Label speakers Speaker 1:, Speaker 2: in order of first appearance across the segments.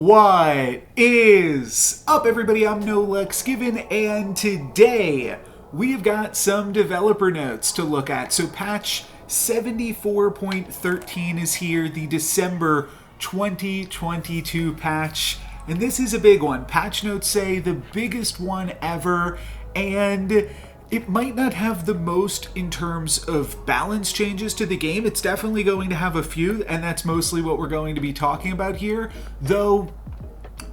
Speaker 1: What is up, everybody? I'm No Lux Given, and today we've got some developer notes to look at. So patch 74.13 is here, the December 2022 patch, and this is a big one. Patch notes say the biggest one ever, and it might not have the most in terms of balance changes to the game. It's definitely going to have a few, and that's mostly what we're going to be talking about here, though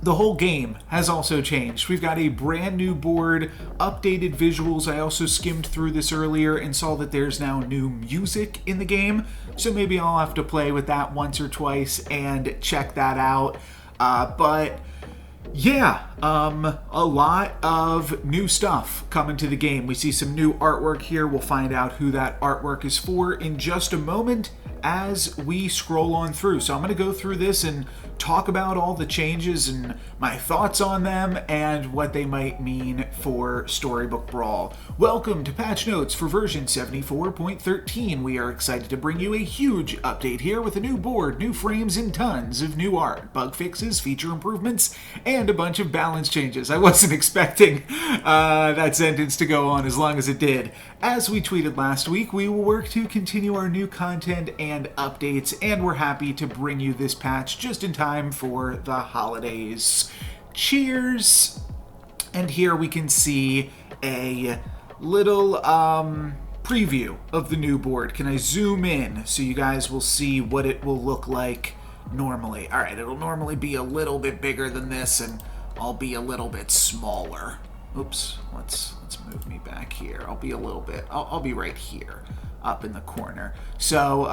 Speaker 1: the whole game has also changed. We've got a brand new board, updated visuals. I also skimmed through this earlier and saw that there's now new music in the game, so maybe I'll have to play with that once or twice and check that out. But yeah, a lot of new stuff coming to the game. We see some new artwork here. We'll find out who that artwork is for in just a moment as we scroll on through. So I'm going to go through this and talk about all the changes and my thoughts on them and what they might mean for Storybook Brawl. Welcome to Patch Notes for version 74.13. We are excited to bring you a huge update here with a new board, new frames, and tons of new art, bug fixes, feature improvements, and a bunch of balance changes. I wasn't expecting that sentence to go on as long as it did. As we tweeted last week, we will work to continue our new content and updates, and we're happy to bring you this patch just in time for the holidays. Cheers! And here we can see a little preview of the new board. Can I zoom in so you guys will see what it will look like normally? All right, it'll normally be a little bit bigger than this, and I'll be a little bit smaller. Oops, let's move me back here. I'll be a little bit, I'll be right here up in the corner. So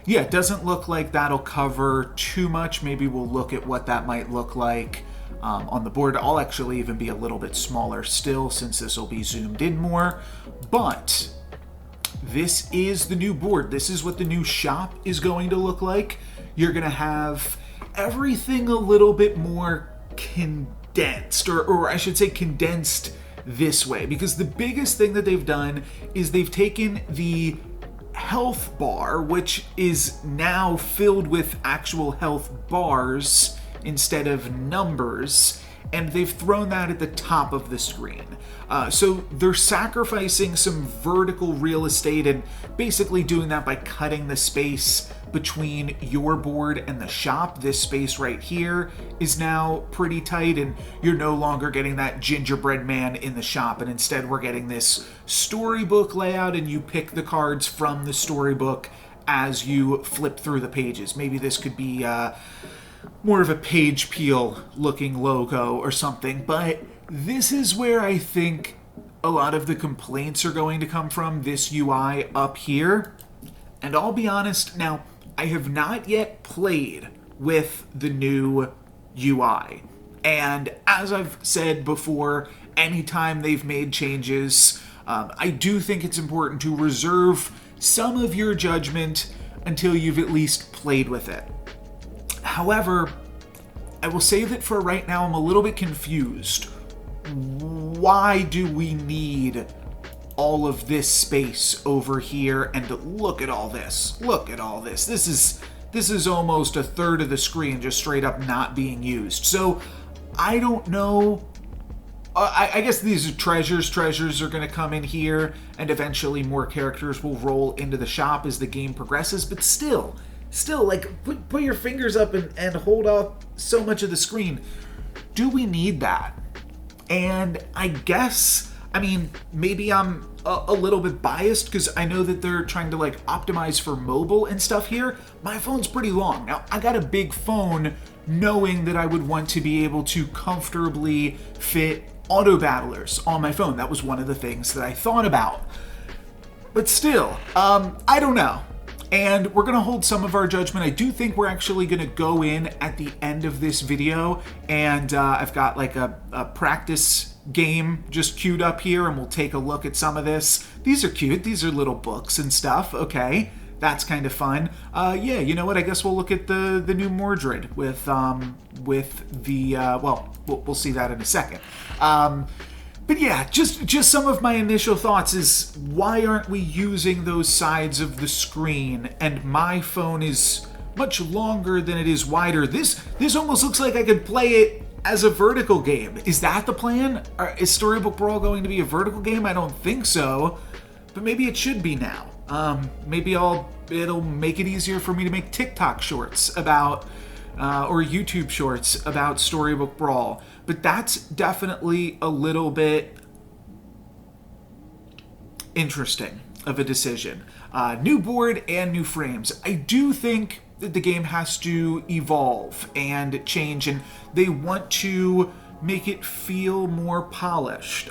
Speaker 1: yeah, it doesn't look like that'll cover too much. Maybe we'll look at what that might look like on the board. I'll actually even be a little bit smaller still since this will be zoomed in more. But this is the new board. This is what the new shop is going to look like. You're going to have everything a little bit more condensed, or I should say condensed this way, because the biggest thing that they've done is they've taken the health bar, which is now filled with actual health bars instead of numbers, and they've thrown that at the top of the screen. So they're sacrificing some vertical real estate and basically doing that by cutting the space between your board and the shop. This space right here is now pretty tight, and you're no longer getting that gingerbread man in the shop, and instead we're getting this storybook layout, and you pick the cards from the storybook as you flip through the pages. Maybe this could be more of a page peel looking logo or something, but this is where I think a lot of the complaints are going to come from, this UI up here. And I'll be honest, now, I have not yet played with the new UI. And as I've said before, anytime they've made changes, I do think it's important to reserve some of your judgment until you've at least played with it. However, I will say that for right now, I'm a little bit confused. Why do we need all of this space over here? And look at all this. Look at all this. This is almost a third of the screen just straight up not being used. So I don't know. I guess these are treasures. Treasures are going to come in here, and eventually more characters will roll into the shop as the game progresses. But still, like, put your fingers up and hold up so much of the screen. Do we need that? And I guess, I mean, maybe I'm a little bit biased because I know that they're trying to like optimize for mobile and stuff here. My phone's pretty long. Now, I got a big phone knowing that I would want to be able to comfortably fit autobattlers on my phone. That was one of the things that I thought about. But still, I don't know. And we're going to hold some of our judgment. I do think we're actually going to go in at the end of this video, and I've got like a practice game just queued up here, and we'll take a look at some of this. These are cute. These are little books and stuff. Okay, that's kind of fun. Yeah, you know what? I guess we'll look at the new Mordred with the well, we'll see that in a second. But yeah, just some of my initial thoughts is, why aren't we using those sides of the screen? And my phone is much longer than it is wider. This almost looks like I could play it as a vertical game. Is that the plan? Is Storybook Brawl going to be a vertical game? I don't think so, but maybe it should be now. Maybe it'll make it easier for me to make TikTok shorts about, or YouTube shorts about Storybook Brawl. But that's definitely a little bit interesting of a decision. New board and new frames. I do think that the game has to evolve and change, and they want to make it feel more polished.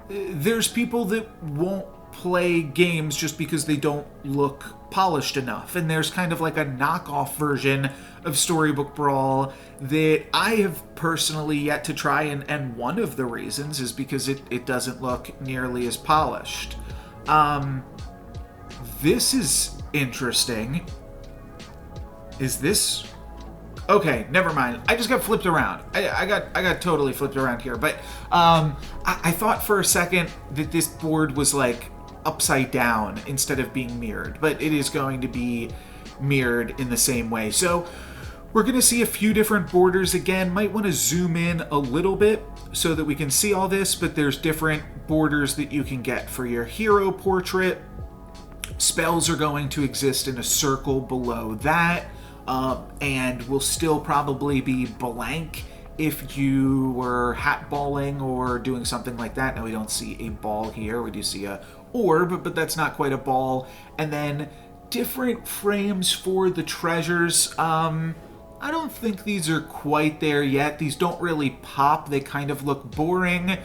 Speaker 1: There's people that won't play games just because they don't look polished enough, and there's kind of like a knockoff version of Storybook Brawl that I have personally yet to try, and one of the reasons is because it doesn't look nearly as polished. This is interesting. Is this... Okay, never mind. I just got flipped around. I got totally flipped around here. But I thought for a second that this board was like upside down instead of being mirrored. But it is going to be mirrored in the same way. So we're going to see a few different borders again. Might want to zoom in a little bit so that we can see all this. But there's different borders that you can get for your hero portrait. Spells are going to exist in a circle below that. And will still probably be blank if you were hatballing or doing something like that. Now we don't see a ball here. We do see a orb, but that's not quite a ball. And then different frames for the treasures. I don't think these are quite there yet. These don't really pop. They kind of look boring.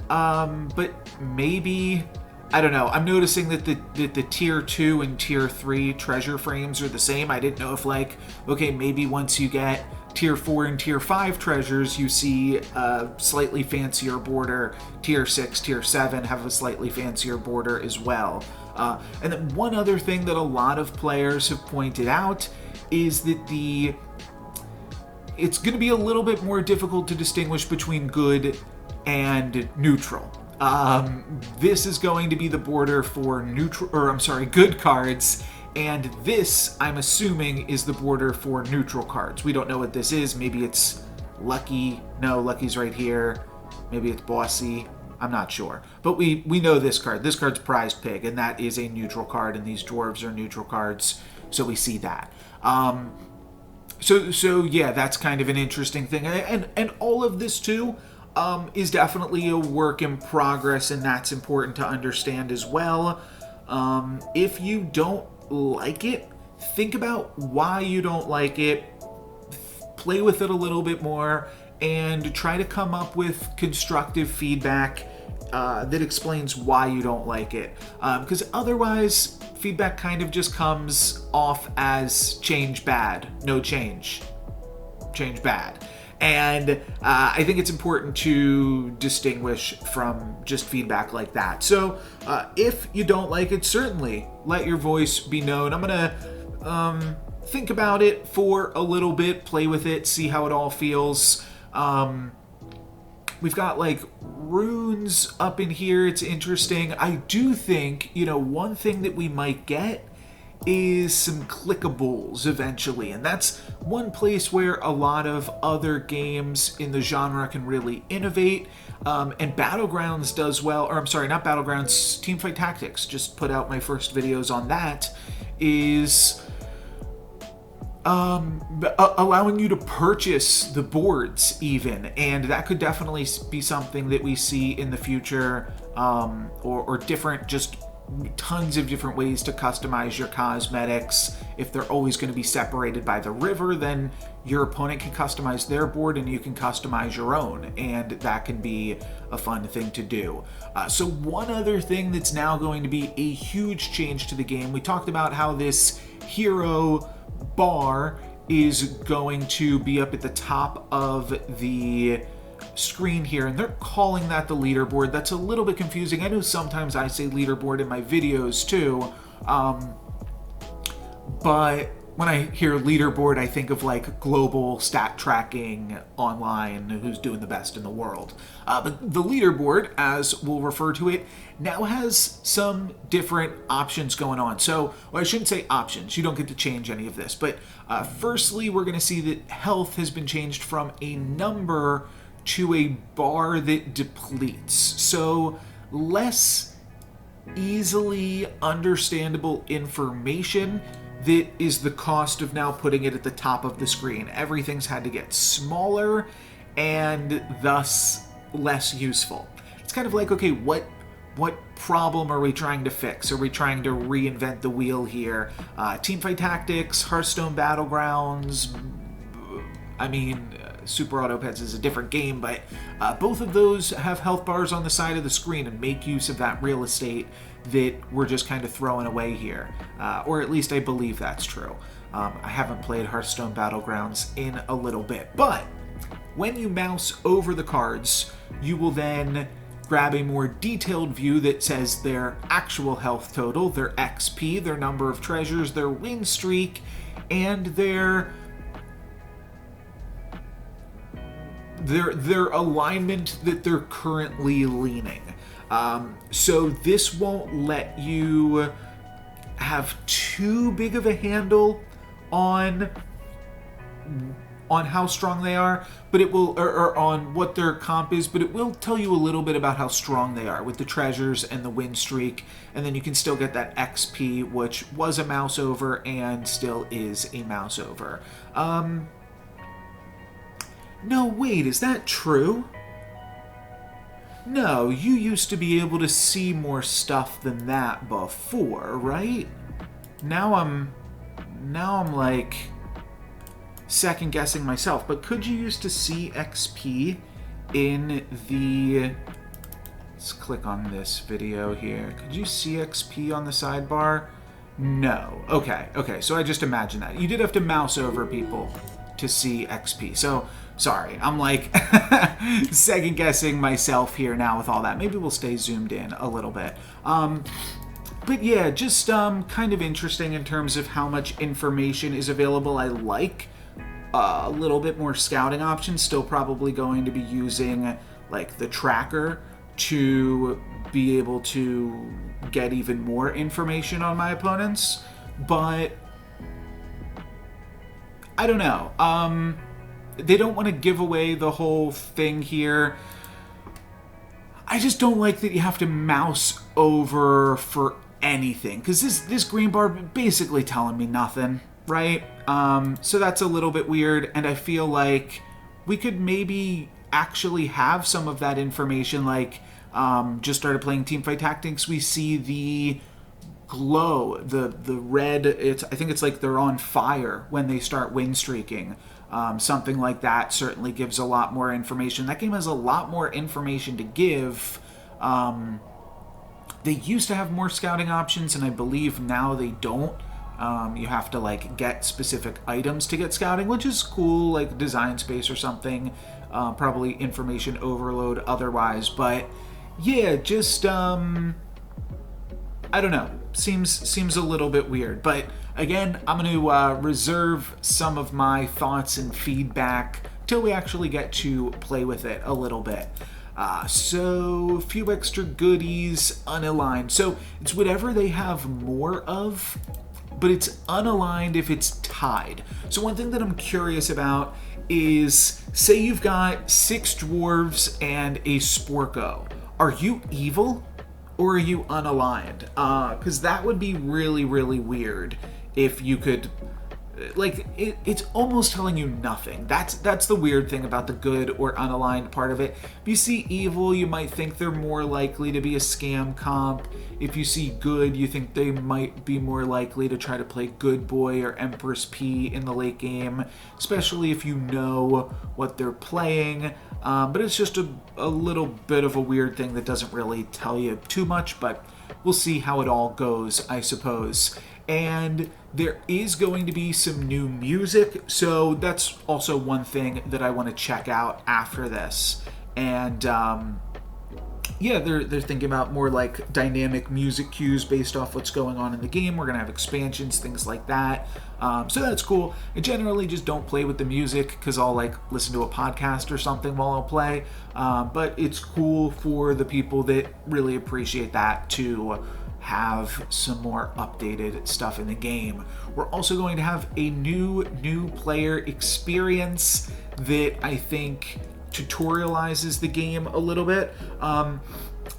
Speaker 1: But maybe... I don't know. I'm noticing that the tier 2 and tier 3 treasure frames are the same. I didn't know if, like, okay, maybe once you get tier 4 and tier 5 treasures, you see a slightly fancier border. Tier 6, tier 7 have a slightly fancier border as well. And then one other thing that a lot of players have pointed out is that it's going to be a little bit more difficult to distinguish between good and neutral. This is going to be the border for good cards, and this, I'm assuming, is the border for neutral cards. We don't know what this is. Maybe it's Lucky. No, Lucky's right here. Maybe it's Bossy. I'm not sure. But we know this card. This card's Prized Pig, and that is a neutral card, and these dwarves are neutral cards, so we see that. So yeah, that's kind of an interesting thing. And all of this, too, is definitely a work in progress, and that's important to understand as well. If you don't like it, think about why you don't like it, play with it a little bit more, and try to come up with constructive feedback that explains why you don't like it. Because otherwise, feedback kind of just comes off as change bad, no change, change bad. And I think it's important to distinguish from just feedback like that. So if you don't like it, certainly let your voice be known. I'm going to think about it for a little bit, play with it, see how it all feels. We've got like runes up in here. It's interesting. I do think, one thing that we might get is some clickables eventually, and that's one place where a lot of other games in the genre can really innovate, and Battlegrounds does well, or I'm sorry, not Battlegrounds, Teamfight Tactics, just put out my first videos on that, is allowing you to purchase the boards even, and that could definitely be something that we see in the future, or different, just tons of different ways to customize your cosmetics. If they're always going to be separated by the river, then your opponent can customize their board and you can customize your own, and that can be a fun thing to do. So one other thing that's now going to be a huge change to the game, we talked about how this hero bar is going to be up at the top of the screen here, and they're calling that the leaderboard. That's a little bit confusing. I know sometimes I say leaderboard in my videos too, but when I hear leaderboard, I think of like global stat tracking online, who's doing the best in the world. But the leaderboard, as we'll refer to it, now has some different options going on. So, well, I shouldn't say options. You don't get to change any of this. But firstly, we're going to see that health has been changed from a number to a bar that depletes. So, less easily understandable information that is the cost of now putting it at the top of the screen. Everything's had to get smaller and thus less useful. It's kind of like, okay, what problem are we trying to fix? Are we trying to reinvent the wheel here? Teamfight Tactics, Hearthstone Battlegrounds, I mean, Super Auto Pets is a different game, but both of those have health bars on the side of the screen and make use of that real estate that we're just kind of throwing away here. Or at least I believe that's true. I haven't played Hearthstone Battlegrounds in a little bit, but when you mouse over the cards, you will then grab a more detailed view that says their actual health total, their XP, their number of treasures, their win streak, and their alignment that they're currently leaning. So this won't let you have too big of a handle on how strong they are, but it will, or on what their comp is, but it will tell you a little bit about how strong they are with the treasures and the win streak, and then you can still get that XP, which was a mouse over and still is a mouse over. No, wait, is that true? No, you used to be able to see more stuff than that before, right? Now I'm like second guessing myself, but could you used to see XP in the... Let's click on this video here. Could you see XP on the sidebar? No. Okay, so I just imagined that. You did have to mouse over people to see XP. So, sorry, I'm like second guessing myself here now with all that. Maybe we'll stay zoomed in a little bit. But yeah, just kind of interesting in terms of how much information is available. I like a little bit more scouting options. Still probably going to be using like the tracker to be able to get even more information on my opponents. But I don't know. They don't want to give away the whole thing here. I just don't like that you have to mouse over for anything, because this green bar basically telling me nothing, right? So that's a little bit weird, and I feel like we could maybe actually have some of that information, like just started playing Teamfight Tactics, we see the glow, the red, I think it's like they're on fire when they start win streaking. Something like that certainly gives a lot more information. That game has a lot more information to give. They used to have more scouting options, and I believe now they don't. You have to like get specific items to get scouting, which is cool, like design space or something. Probably information overload otherwise, but yeah, just I don't know. Seems a little bit weird, but again, I'm going to reserve some of my thoughts and feedback till we actually get to play with it a little bit. So, a few extra goodies, unaligned. So, it's whatever they have more of, but it's unaligned if it's tied. So, one thing that I'm curious about is, say you've got 6 dwarves and a sporko. Are you evil? Or are you unaligned? Because that would be really, really weird if you could... Like, it's almost telling you nothing. That's the weird thing about the good or unaligned part of it. If you see evil, you might think they're more likely to be a scam comp. If you see good, you think they might be more likely to try to play Good Boy or Empress P in the late game, especially if you know what they're playing. But it's just a little bit of a weird thing that doesn't really tell you too much, but we'll see how it all goes, I suppose. And there is going to be some new music, so that's also one thing that I want to check out after this. And yeah, they're thinking about more like dynamic music cues based off what's going on in the game. We're gonna have expansions, things like that. So that's cool. I generally just don't play with the music because I'll like listen to a podcast or something while I'll play. But it's cool for the people that really appreciate that to have some more updated stuff in the game. We're also going to have a new player experience that I think tutorializes the game a little bit.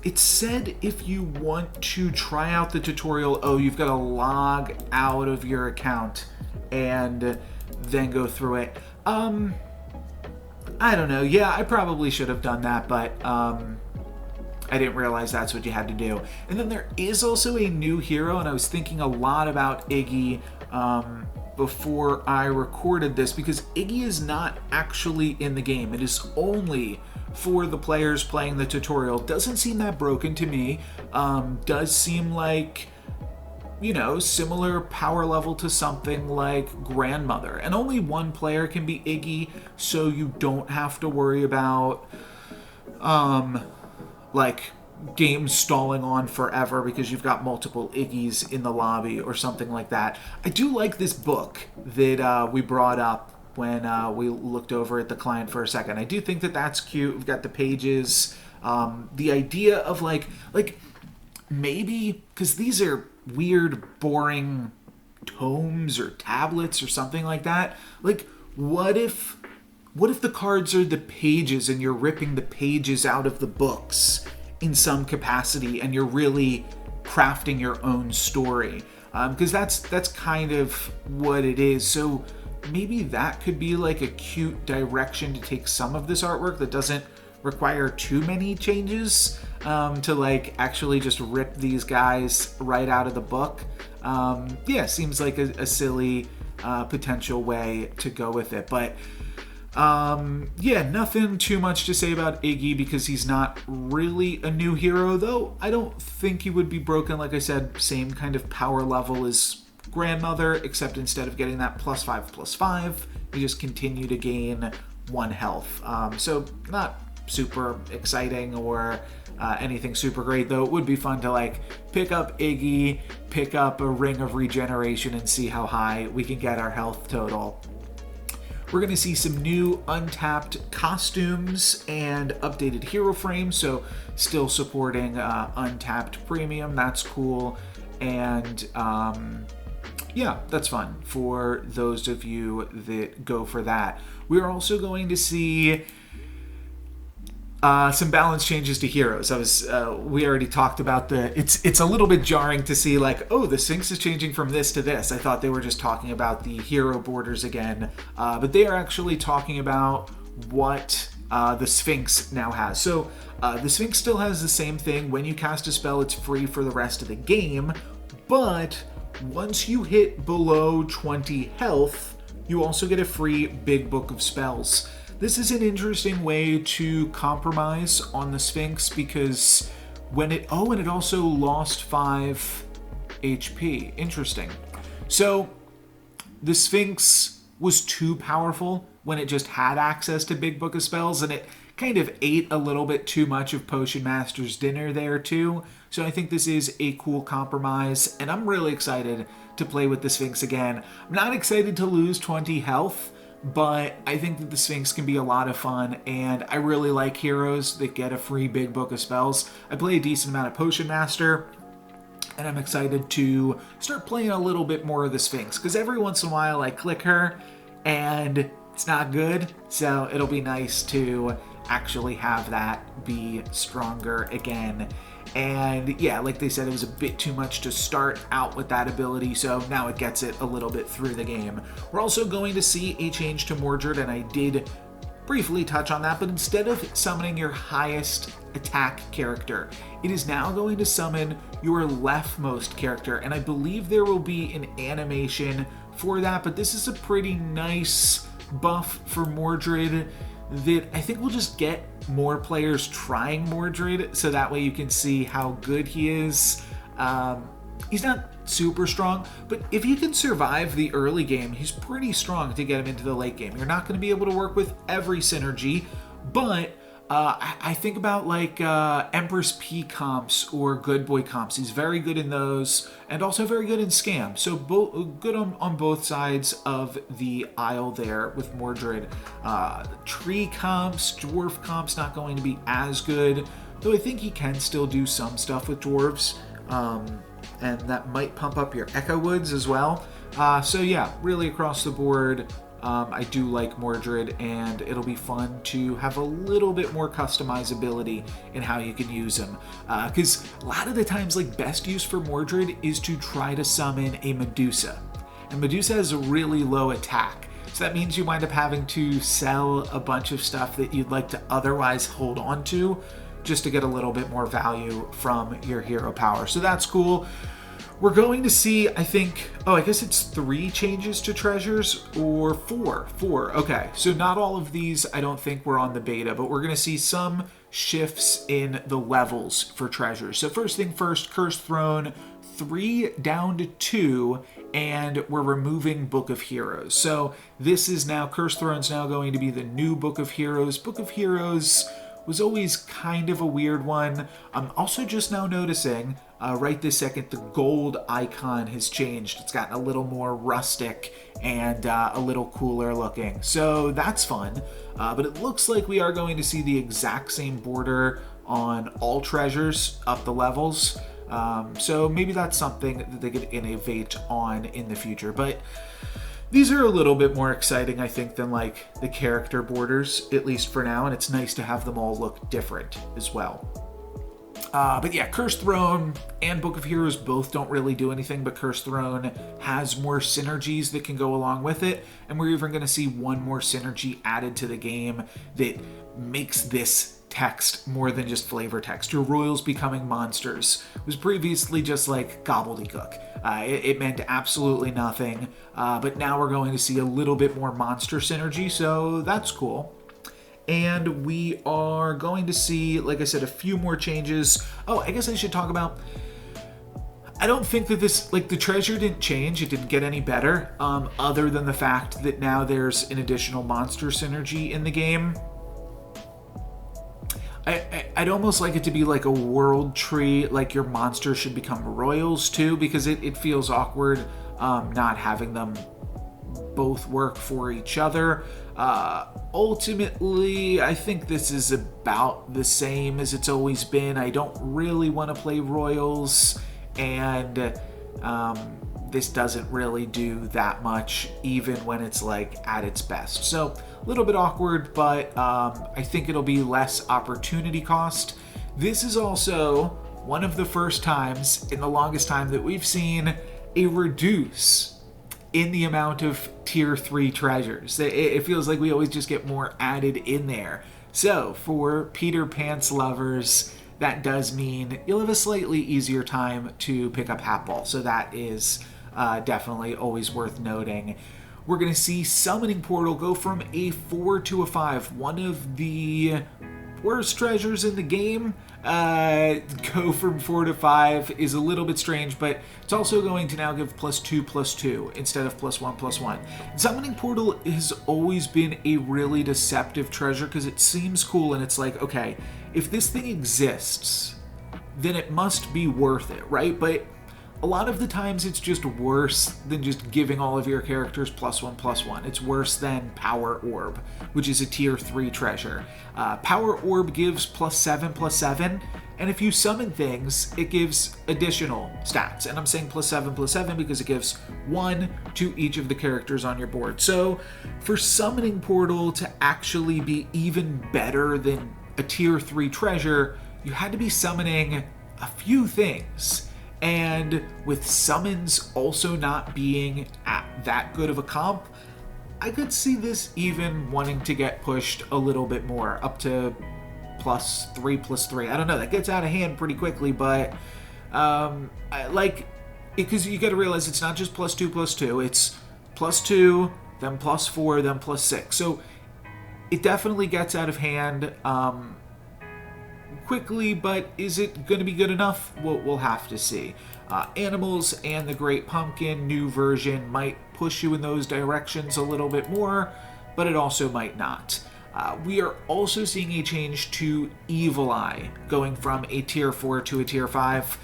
Speaker 1: It said if you want to try out the tutorial, you've got to log out of your account and then go through it. I don't know. Yeah, I probably should have done that, but I didn't realize that's what you had to do. And then there is also a new hero, and I was thinking a lot about Iggy before I recorded this, because Iggy is not actually in the game. It is only for the players playing the tutorial. Doesn't seem that broken to me. Does seem like, similar power level to something like Grandmother. And only one player can be Iggy, so you don't have to worry about games stalling on forever because you've got multiple Iggies in the lobby or something like that. I do like this book that we brought up when we looked over at the client for a second. I do think that that's cute. We've got the pages. The idea of like maybe, because these are weird, boring tomes or tablets or something like that. Like, what if the cards are the pages and you're ripping the pages out of the books in some capacity and you're really crafting your own story? Because that's kind of what it is. So maybe that could be like a cute direction to take some of this artwork that doesn't require too many changes, to like actually just rip these guys right out of the book. Seems like a silly potential way to go with it. But nothing too much to say about Iggy because he's not really a new hero, though I don't think he would be broken. Like I said, same kind of power level as Grandmother, except instead of getting that +5/+5, you just continue to gain 1 health. So not super exciting or anything super great, though it would be fun to like pick up Iggy, pick up a Ring of Regeneration, and see how high we can get our health total. We're going to see some new untapped costumes and updated hero frames, so still supporting untapped premium. That's cool. And that's fun for those of you that go for that. We're also going to see some balance changes to heroes. We already talked about it's a little bit jarring to see like, the Sphinx is changing from this to this. I thought they were just talking about the hero borders again, but they are actually talking about what the Sphinx now has. So the Sphinx still has the same thing. When you cast a spell, it's free for the rest of the game, but once you hit below 20 health, you also get a free big book of spells. This is an interesting way to compromise on the Sphinx because and it also lost 5 HP. Interesting. So the Sphinx was too powerful when it just had access to big book of spells, and it kind of ate a little bit too much of Potion Master's dinner there too. So I think this is a cool compromise, and I'm really excited to play with the Sphinx again. I'm not excited to lose 20 health, but I think that the Sphinx can be a lot of fun, and I really like heroes that get a free big book of spells. I play a decent amount of Potion Master, and I'm excited to start playing a little bit more of the Sphinx, because every once in a while I click her, and it's not good, so it'll be nice to actually have that be stronger again. And like they said, it was a bit too much to start out with that ability, so now it gets it a little bit through the game. We're also going to see a change to Mordred, and I did briefly touch on that, but instead of summoning your highest attack character, it is now going to summon your leftmost character, and I believe there will be an animation for that, but this is a pretty nice buff for Mordred that I think will just get more players trying Mordred, so that way you can see how good he is. He's not super strong, but if he can survive the early game, he's pretty strong to get him into the late game. You're not going to be able to work with every synergy, but I think about like Empress P comps or Good Boy comps. He's very good in those, and also very good in Scam. So good on both sides of the aisle there with Mordred. Tree comps, Dwarf comps not going to be as good, though I think he can still do some stuff with dwarves, and that might pump up your Echo Woods as well. So yeah, really across the board, I do like Mordred, and it'll be fun to have a little bit more customizability in how you can use him. Because a lot of the times, like, best use for Mordred is to try to summon a Medusa. And Medusa has a really low attack. So that means you wind up having to sell a bunch of stuff that you'd like to otherwise hold on to just to get a little bit more value from your hero power. So that's cool. We're going to see, I think, I guess it's 3 changes to treasures, or 4. Okay, so not all of these I don't think were on the beta, but we're going to see some shifts in the levels for treasures. So first thing first, Cursed Throne, 3 down to 2, and we're removing Book of Heroes. So this is now, Cursed Throne's now going to be the new Book of Heroes. Book of Heroes was always kind of a weird one. I'm also just now noticing, right this second, the gold icon has changed. It's gotten a little more rustic and a little cooler looking. So that's fun. But it looks like we are going to see the exact same border on all treasures up the levels. So maybe that's something that they could innovate on in the future. But these are a little bit more exciting, I think, than like the character borders, at least for now, and it's nice to have them all look different as well. But yeah, Cursed Throne and Book of Heroes both don't really do anything, but Cursed Throne has more synergies that can go along with it, and we're even going to see one more synergy added to the game that makes this text more than just flavor text. Your royals becoming monsters was previously just like gobbledygook. It meant absolutely nothing, but now we're going to see a little bit more monster synergy, so that's cool. And we are going to see, like I said, a few more changes. Oh, I guess I should talk about, I don't think that this, like, the treasure didn't change. It didn't get any better, other than the fact that now there's an additional monster synergy in the game. I'd almost like it to be like a world tree, like your monsters should become royals too, because it feels awkward not having them both work for each other. Ultimately, I think this is about the same as it's always been. I don't really want to play royals, and this doesn't really do that much, even when it's like at its best. So a little bit awkward, but I think it'll be less opportunity cost. This is also one of the first times in the longest time that we've seen a reduce in the amount of tier 3 treasures. It feels like we always just get more added in there. So for Peter Pants lovers, that does mean you'll have a slightly easier time to pick up Hatball. So that is definitely always worth noting. We're going to see Summoning Portal go from a 4 to a 5. One of the worst treasures in the game. Go from 4 to 5 is a little bit strange, but it's also going to now give +2/+2 instead of +1/+1. Summoning Portal has always been a really deceptive treasure because it seems cool, and it's like, okay, if this thing exists, then it must be worth it, right? But a lot of the times it's just worse than just giving all of your characters +1/+1. It's worse than Power Orb, which is a tier 3 treasure. Power Orb gives +7/+7, and if you summon things, it gives additional stats. And I'm saying +7/+7 because it gives 1 to each of the characters on your board. So for Summoning Portal to actually be even better than a tier 3 treasure, you had to be summoning a few things. And with summons also not being at that good of a comp, I could see this even wanting to get pushed a little bit more, up to +3/+3. I don't know, that gets out of hand pretty quickly, but because you got to realize it's not just +2/+2, it's +2, then +4, then +6. So it definitely gets out of hand quickly, but is it going to be good enough? We'll have to see. Animals and the Great Pumpkin new version might push you in those directions a little bit more, but it also might not. We are also seeing a change to Evil Eye, going from a tier 4 to a tier 5.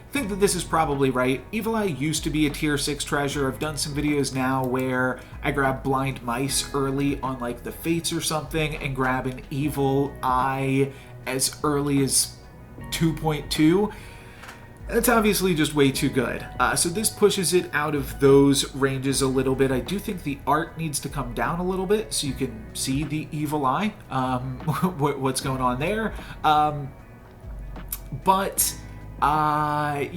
Speaker 1: I think that this is probably right. Evil Eye used to be a tier 6 treasure. I've done some videos now where I grab blind mice early on like the Fates or something and grab an Evil Eye as early as 2.2. That's obviously just way too good. So this pushes it out of those ranges a little bit. I do think the art needs to come down a little bit so you can see the Evil Eye, what's going on there.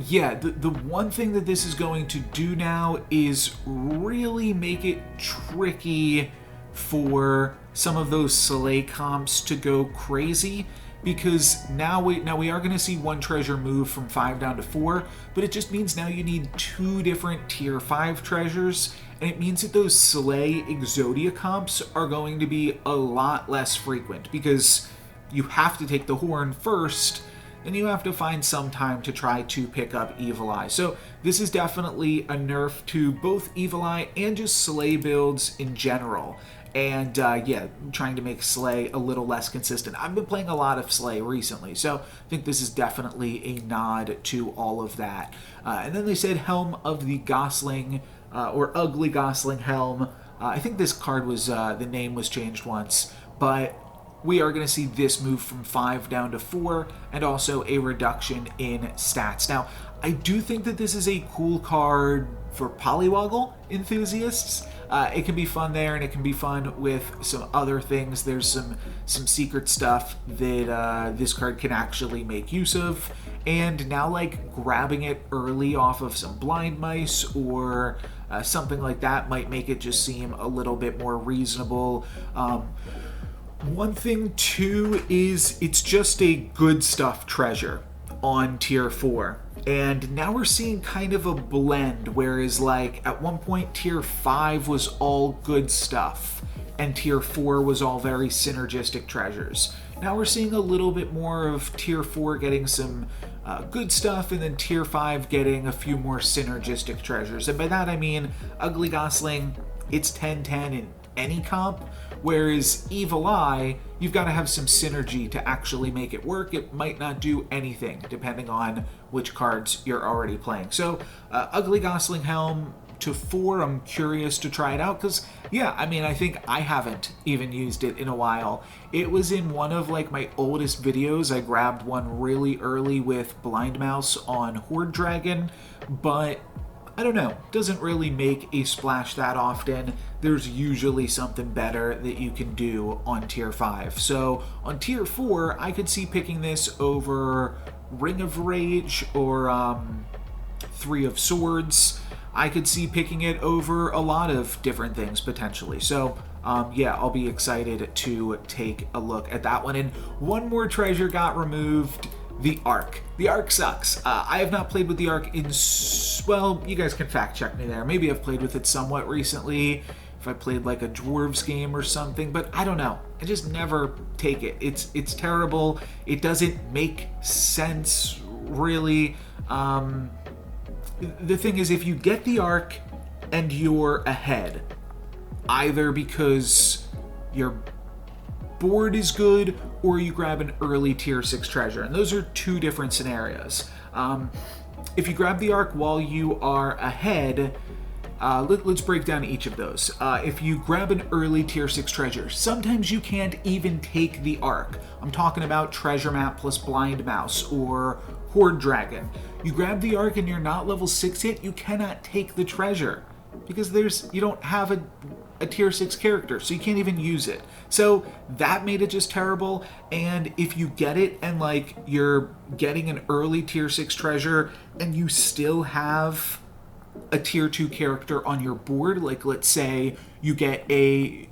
Speaker 1: Yeah, the one thing that this is going to do now is really make it tricky for some of those Soleil comps to go crazy, because now we are going to see one treasure move from 5 down to 4, but it just means now you need 2 different tier 5 treasures, and it means that those Soleil Exodia comps are going to be a lot less frequent, because you have to take the horn first, then you have to find some time to try to pick up Evil Eye. So this is definitely a nerf to both Evil Eye and just Slay builds in general. And yeah, trying to make Slay a little less consistent. I've been playing a lot of Slay recently, so I think this is definitely a nod to all of that. And then they said Helm of the Gosling, or Ugly Gosling Helm. I think this card was, the name was changed once, but we are going to see this move from 5 down to 4, and also a reduction in stats. Now, I do think that this is a cool card for Polywoggle enthusiasts. It can be fun there, and it can be fun with some other things. There's some secret stuff that this card can actually make use of. And now, like, grabbing it early off of some blind mice or something like that might make it just seem a little bit more reasonable. One thing, too, is it's just a good stuff treasure on tier 4. And now we're seeing kind of a blend, whereas like at one point tier 5 was all good stuff and tier 4 was all very synergistic treasures. Now we're seeing a little bit more of tier 4 getting some good stuff, and then tier 5 getting a few more synergistic treasures. And by that I mean Ugly Gosling, it's 10-10 in any comp, whereas Evil Eye, you've got to have some synergy to actually make it work. It might not do anything depending on which cards you're already playing. So Ugly Gosling Helm to 4, I'm curious to try it out, because yeah, I mean, I think I haven't even used it in a while. It was in one of like my oldest videos. I grabbed one really early with Blind Mouse on Horde Dragon, but I don't know, doesn't really make a splash that often. There's usually something better that you can do on tier 5. So on tier 4, I could see picking this over Ring of Rage or 3 of Swords. I could see picking it over a lot of different things potentially. So yeah, I'll be excited to take a look at that one. And one more treasure got removed. The Ark. The Ark sucks. I have not played with the Ark in, well, you guys can fact check me there. Maybe I've played with it somewhat recently, if I played like a Dwarves game or something, but I don't know. I just never take it. It's terrible. It doesn't make sense, really. The thing is, if you get the Ark and you're ahead, either because your board is good or you grab an early tier 6 treasure, and those are 2 different scenarios. If you grab the Ark while you are ahead, let's break down each of those. If you grab an early tier 6 treasure, sometimes you can't even take the Ark. I'm talking about Treasure Map plus Blind Mouse or Horde Dragon. You grab the Ark and you're not level 6 yet, you cannot take the treasure because you don't have a tier 6 character, so you can't even use it. So that made it just terrible. And if you get it and like you're getting an early tier 6 treasure and you still have a tier 2 character on your board, like let's say you get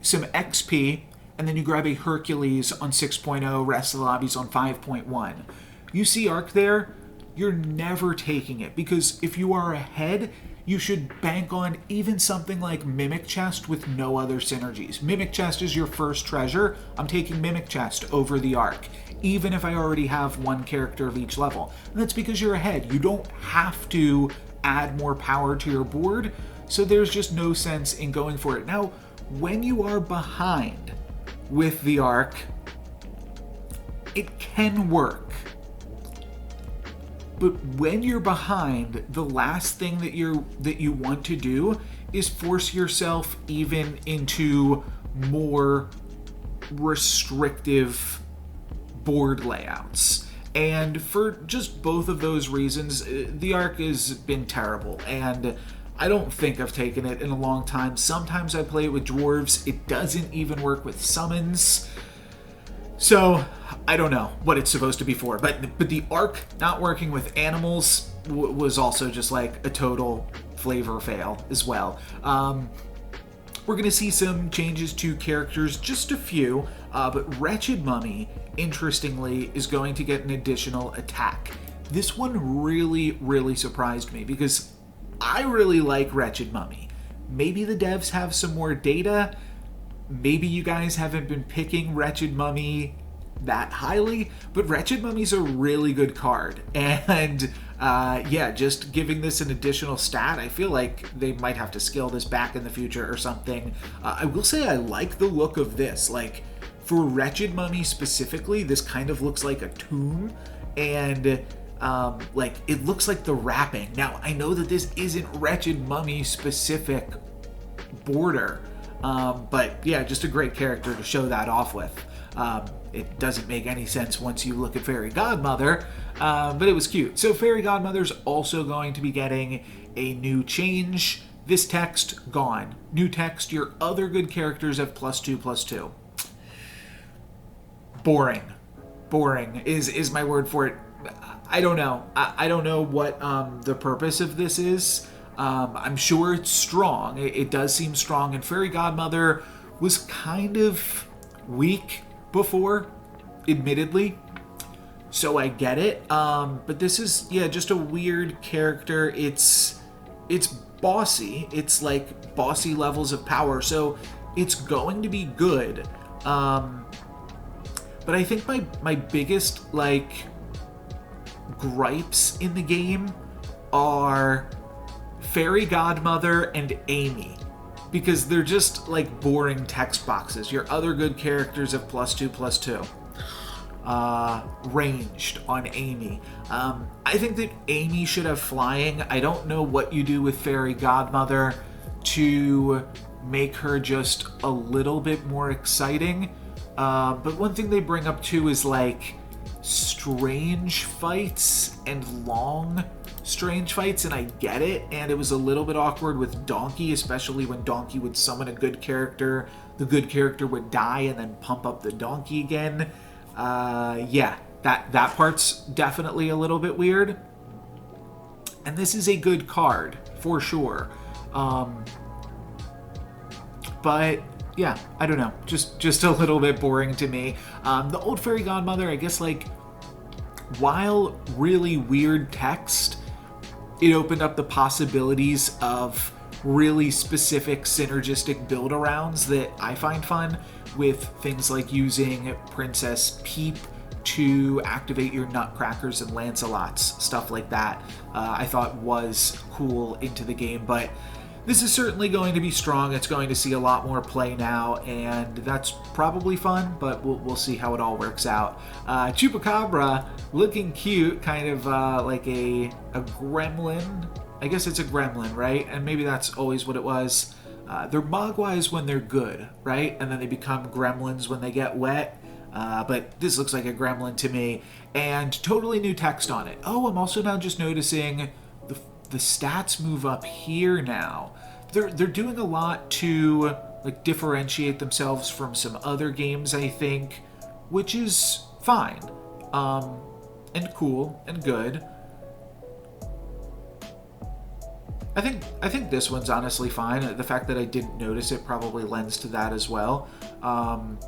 Speaker 1: some XP and then you grab a Hercules on 6.0, rest of the lobbies on 5.1. You see Ark there, you're never taking it, because if you are ahead, you should bank on even something like Mimic Chest with no other synergies. Mimic Chest is your first treasure. I'm taking Mimic Chest over the Ark, even if I already have one character of each level. And that's because you're ahead. You don't have to add more power to your board, so there's just no sense in going for it. Now, when you are behind, with the arc, it can work. But when you're behind, the last thing that you want to do is force yourself even into more restrictive board layouts. And for just both of those reasons, the arc has been terrible, and I don't think I've taken it in a long time. Sometimes I play it with dwarves. It doesn't even work with summons. So I don't know what it's supposed to be for, but the arc not working with animals was also just like a total flavor fail as well. We're going to see some changes to characters, just a few, but Wretched Mummy, interestingly, is going to get an additional attack. This one really, really surprised me because I really like Wretched Mummy. Maybe the devs have some more data. Maybe you guys haven't been picking Wretched Mummy that highly, but Wretched Mummy's a really good card. And just giving this an additional stat, I feel like they might have to scale this back in the future or something. I will say I like the look of this. Like, for Wretched Mummy specifically, this kind of looks like a tomb, and it looks like the wrapping. Now, I know that this isn't Wretched Mummy specific border, but yeah, just a great character to show that off with. It doesn't make any sense once you look at Fairy Godmother, but it was cute. So Fairy Godmother's also going to be getting a new change. This text, gone. New text, your other good characters have +2/+2. Boring is my word for it. I don't know. I don't know what the purpose of this is. I'm sure it's strong. It does seem strong, and Fairy Godmother was kind of weak before, admittedly, so I get it. But this is, just a weird character. It's bossy. It's like bossy levels of power, so it's going to be good. But I think my biggest gripes in the game are Fairy Godmother and Amy, because they're just boring text boxes. Your other good characters have +2/+2. Ranged on Amy. I think that Amy should have flying. I don't know what you do with Fairy Godmother to make her just a little bit more exciting. But one thing they bring up too is strange fights and long strange fights, and I get it, and it was a little bit awkward with Donkey, especially when Donkey would summon a good character, the good character would die and then pump up the Donkey again. That part's definitely a little bit weird, and this is a good card for sure. But yeah, I don't know, just a little bit boring to me. The old Fairy Godmother, I guess, while really weird text, it opened up the possibilities of really specific synergistic build-arounds that I find fun, with things like using Princess Peep to activate your Nutcrackers and Lancelots, stuff like that. I thought was cool into the game, but this is certainly going to be strong. It's going to see a lot more play now, and that's probably fun, but we'll see how it all works out. Chupacabra, looking cute, kind of like a gremlin. I guess it's a gremlin, right? And maybe that's always what it was. They're mogwais when they're good, right? And then they become gremlins when they get wet. But this looks like a gremlin to me, and totally new text on it. Oh, I'm also now just noticing the stats move up here now. They're doing a lot to differentiate themselves from some other games, I think, which is fine, and cool and good. I think this one's honestly fine. The fact that I didn't notice it probably lends to that as well. And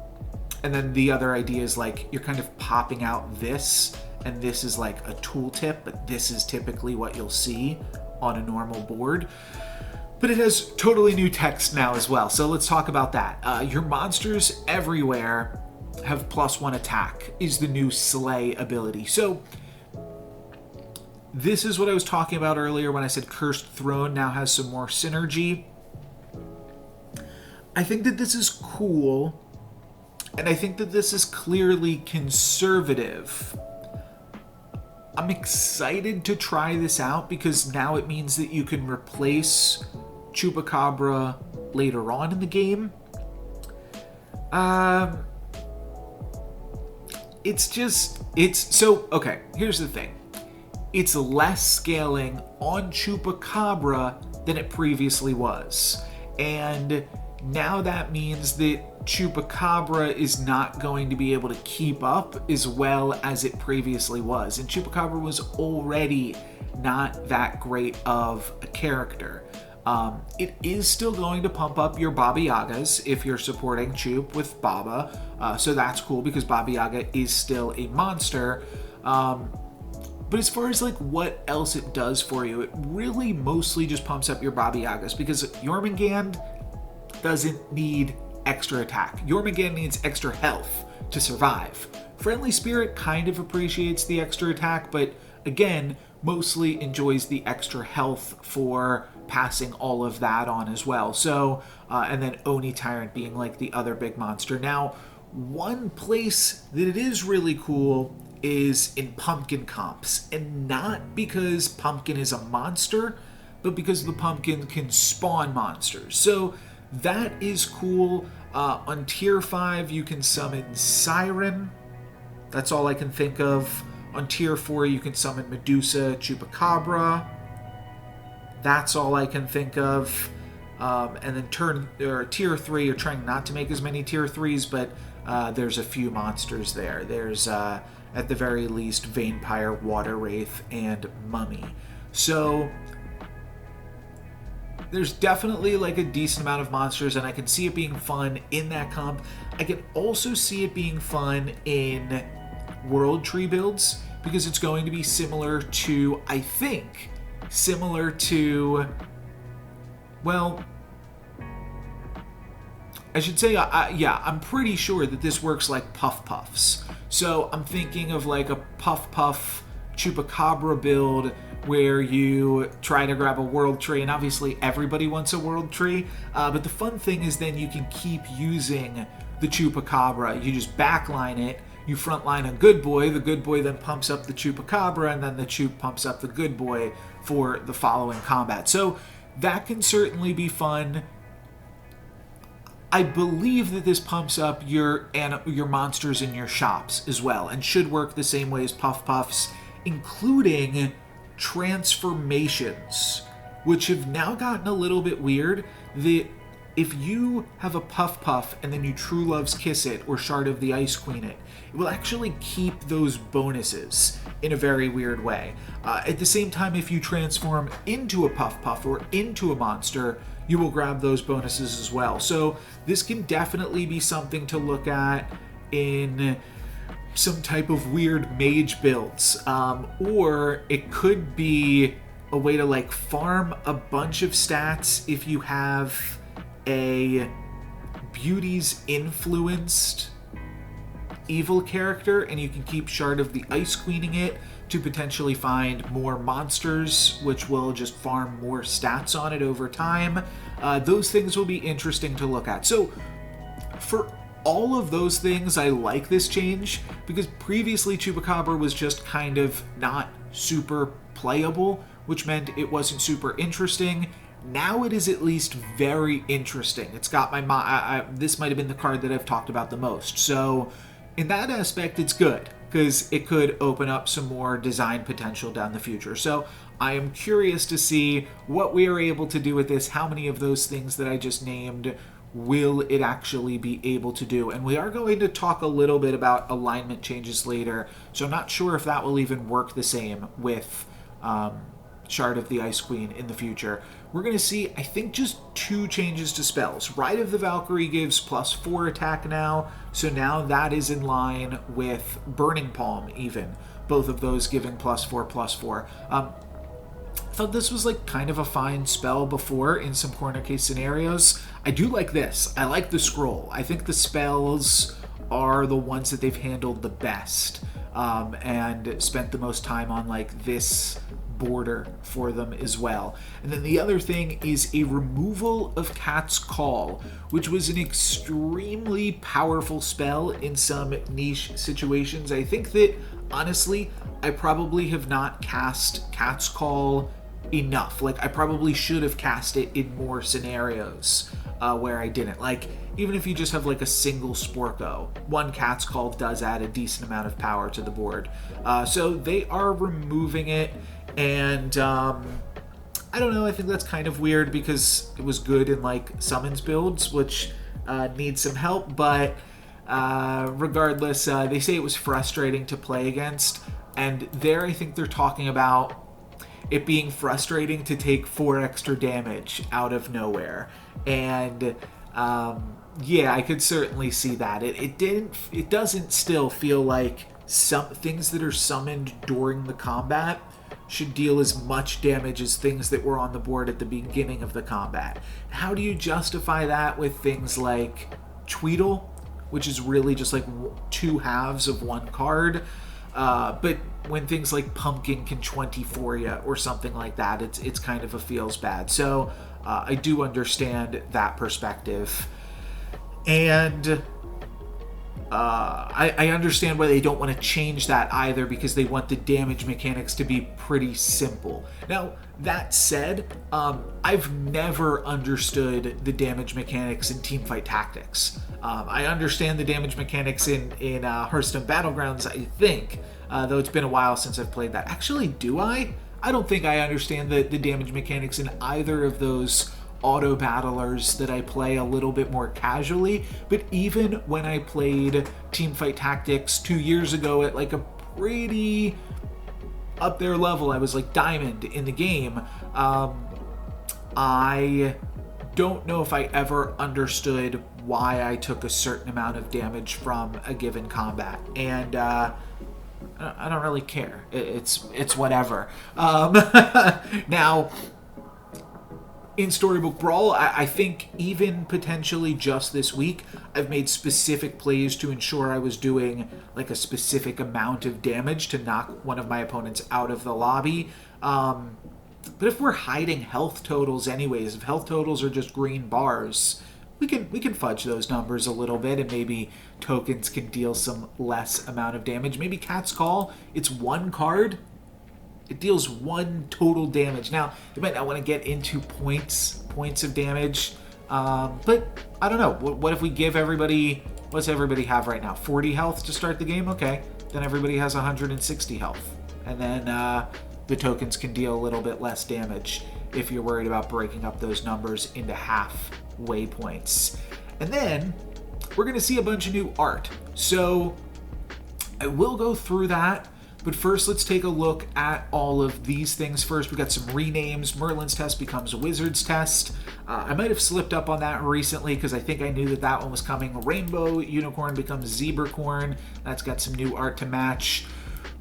Speaker 1: then the other idea is you're kind of popping out this, and this is a tooltip, but this is typically what you'll see on a normal board. But it has totally new text now as well, so let's talk about that. Your monsters everywhere have +1 attack, is the new Slay ability. So this is what I was talking about earlier when I said Cursed Throne now has some more synergy. I think that this is cool And I think that this is clearly conservative. I'm excited to try this out because now it means that you can replace Chupacabra later on in the game. Okay, here's the thing. It's less scaling on Chupacabra than it previously was. And now that means that Chupacabra is not going to be able to keep up as well as it previously was. And Chupacabra was already not that great of a character. It is still going to pump up your Baba Yagas if you're supporting Chup with Baba. So that's cool because Baba Yaga is still a monster. But as far as like what else it does for you, it really mostly just pumps up your Baba Yagas because Jormungand doesn't need extra attack. Jormungand needs extra health to survive. Friendly Spirit kind of appreciates the extra attack, but again, mostly enjoys the extra health for passing all of that on as well. So, and then Oni Tyrant being like the other big monster. Now, one place that it is really cool is in Pumpkin comps, and not because Pumpkin is a monster, but because the Pumpkin can spawn monsters. So that is cool. On tier 5, you can summon Siren. That's all I can think of. On tier 4, you can summon Medusa, Chupacabra. That's all I can think of. And then tier 3, you're trying not to make as many tier 3s, but there's a few monsters there. There's, at the very least, Vampire, Water Wraith, and Mummy. So there's definitely like a decent amount of monsters, and I can see it being fun in that comp. I can also see it being fun in World Tree builds because it's going to be similar to, well, I should say, I'm pretty sure that this works like Puff Puffs. So I'm thinking of like a Puff Puff Chupacabra build where you try to grab a world tree, and obviously everybody wants a world tree, but the fun thing is then you can keep using the Chupacabra. You just backline it, you frontline a good boy, the good boy then pumps up the Chupacabra, and then the Chup pumps up the good boy for the following combat. So that can certainly be fun. I believe that this pumps up your monsters in your shops as well, and should work the same way as Puff Puffs, including transformations, which have now gotten a little bit weird. That if you have a Puff Puff and then you True Love's Kiss it or Shard of the Ice Queen it will actually keep those bonuses in a very weird way. At the same time, if you transform into a Puff Puff or into a monster, you will grab those bonuses as well. So this can definitely be something to look at in some type of weird mage builds, or it could be a way to like farm a bunch of stats if you have a beauties influenced evil character, and you can keep Shard of the Ice Queening it to potentially find more monsters, which will just farm more stats on it over time. Those things will be interesting to look at. So for all of those things, I like this change, because previously Chupacabra was just kind of not super playable, which meant it wasn't super interesting. Now it is at least very interesting. It's got my this might have been the card that I've talked about the most. So in that aspect, it's good, because it could open up some more design potential down the future. So I am curious to see what we are able to do with this. How many of those things that I just named will it actually be able to do? And we are going to talk a little bit about alignment changes later, so I'm not sure if that will even work the same with Shard of the Ice Queen in the future. We're going to see, I think, just 2 changes to spells. Rite of the Valkyrie gives +4 attack now, so now that is in line with Burning Palm even. Both of those giving +4/+4. I thought this was like kind of a fine spell before in some corner case scenarios. I do like this. I like the scroll. I think the spells are the ones that they've handled the best, and spent the most time on like this border for them as well. And then the other thing is a removal of Cat's Call, which was an extremely powerful spell in some niche situations. I think that, honestly, I probably have not cast Cat's Call enough. Like, I probably should have cast it in more scenarios where I didn't. Like, even if you just have like a single Sporko, one Cat's Call does add a decent amount of power to the board. So they are removing it, and I don't know, I think that's kind of weird because it was good in like summons builds, which need some help, but regardless, they say it was frustrating to play against, and there I think they're talking about it being frustrating to take 4 extra damage out of nowhere. And yeah, I could certainly see that. It doesn't still feel like some things that are summoned during the combat should deal as much damage as things that were on the board at the beginning of the combat. How do you justify that with things like Tweedle, which is really just like 2 halves of 1 card? But when things like Pumpkin can 24 you or something like that, it's kind of a feels bad. So I do understand that perspective. And I understand why they don't want to change that either, because they want the damage mechanics to be pretty simple. Now, that said, I've never understood the damage mechanics in Teamfight Tactics. I understand the damage mechanics in Hearthstone Battlegrounds, I think, though it's been a while since I've played that. Actually, do I? I don't think I understand the damage mechanics in either of those auto battlers that I play a little bit more casually. But even when I played Teamfight Tactics 2 years ago at like a pretty up there level, I was like diamond in the game, I don't know if I ever understood why I took a certain amount of damage from a given combat, and I don't really care. It's whatever. Now, in Storybook Brawl, I think even potentially just this week, I've made specific plays to ensure I was doing like a specific amount of damage to knock one of my opponents out of the lobby. But if we're hiding health totals anyways, if health totals are just green bars, we can fudge those numbers a little bit, and maybe tokens can deal some less amount of damage. Maybe Cat's Call, it's 1 card. It deals 1 total damage. Now, they might not want to get into points of damage, but I don't know. What if we give everybody, what's everybody have right now? 40 health to start the game? Okay, then everybody has 160 health. And then the tokens can deal a little bit less damage if you're worried about breaking up those numbers into halfway points. And then we're going to see a bunch of new art. So I will go through that. But first, let's take a look at all of these things first. We got some renames. Merlin's Test becomes Wizard's Test. I might have slipped up on that recently because I think I knew that one was coming. Rainbow Unicorn becomes Zebracorn. That's got some new art to match.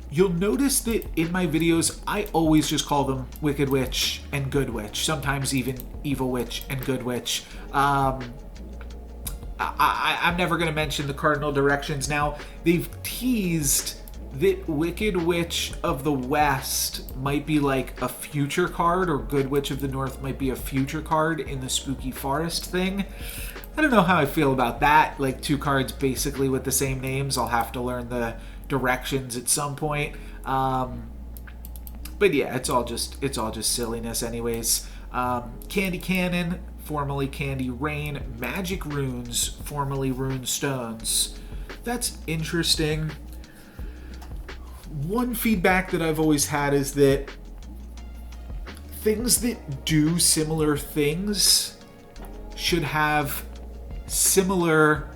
Speaker 1: You'll notice that in my videos, I always just call them Wicked Witch and Good Witch. Sometimes even Evil Witch and Good Witch. I'm never going to mention the cardinal directions. Now, they've teased that Wicked Witch of the West might be like a future card, or Good Witch of the North might be a future card in the Spooky Forest thing. I don't know how I feel about that. Like 2 cards basically with the same names. I'll have to learn the directions at some point. But yeah, it's all just silliness anyways. Candy Cannon, formerly Candy Rain. Magic Runes, formerly Rune Stones. That's interesting. One feedback that I've always had is that things that do similar things should have similar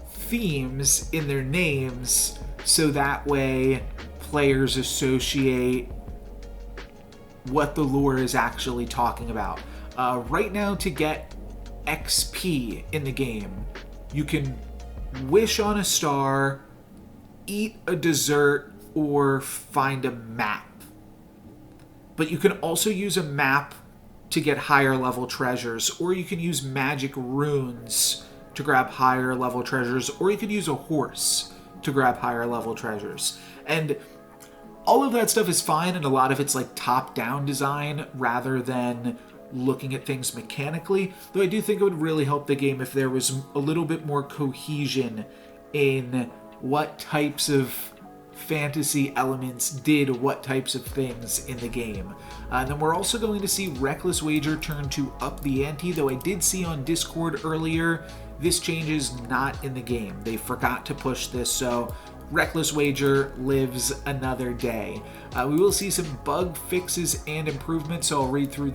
Speaker 1: themes in their names, so that way players associate what the lore is actually talking about. Right now, to get XP in the game, you can wish on a star, eat a dessert, or find a map. But you can also use a map to get higher level treasures, or you can use magic runes to grab higher level treasures, or you could use a horse to grab higher level treasures. And All of that stuff is fine, and a lot of it's like top-down design rather than looking at things mechanically, though I do think it would really help the game if there was a little bit more cohesion in what types of fantasy elements did what types of things in the game. And then we're also going to see Reckless Wager turn to up the ante, though I did see on Discord earlier this change is not in the game. They forgot to push this, so Reckless Wager lives another day. We will see some bug fixes and improvements, so I'll read through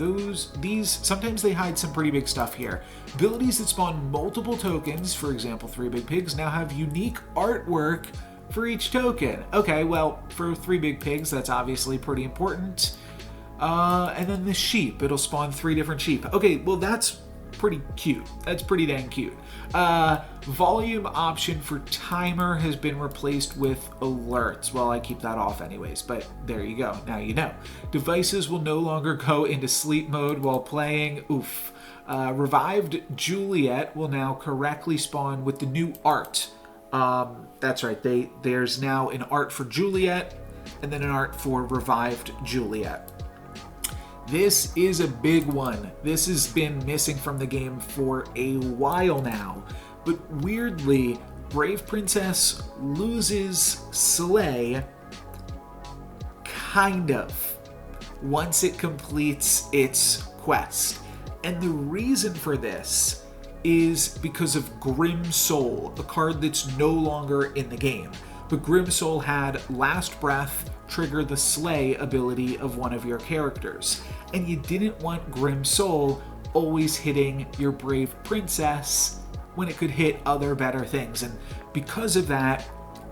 Speaker 1: these. Sometimes they hide some pretty big stuff here. Abilities that spawn multiple tokens, for example 3 Big Pigs, now have unique artwork for each token. Okay, well, for 3 Big Pigs, that's obviously pretty important. And then the sheep, it'll spawn 3 different sheep. Okay, well, that's pretty cute. That's pretty dang cute. Volume option for timer has been replaced with alerts. Well, I keep that off anyways, but there you go. Now you know. Devices will no longer go into sleep mode while playing. Oof. Revived Juliet will now correctly spawn with the new art. That's right. There's now an art for Juliet and then an art for Revived Juliet. This is a big one. This has been missing from the game for a while now. But weirdly, Brave Princess loses Slay, kind of, once it completes its quest. And the reason for this is because of Grim Soul, a card that's no longer in the game. But Grim Soul had Last Breath trigger the Slay ability of one of your characters. And you didn't want Grim Soul always hitting your Brave Princess when it could hit other better things. And because of that,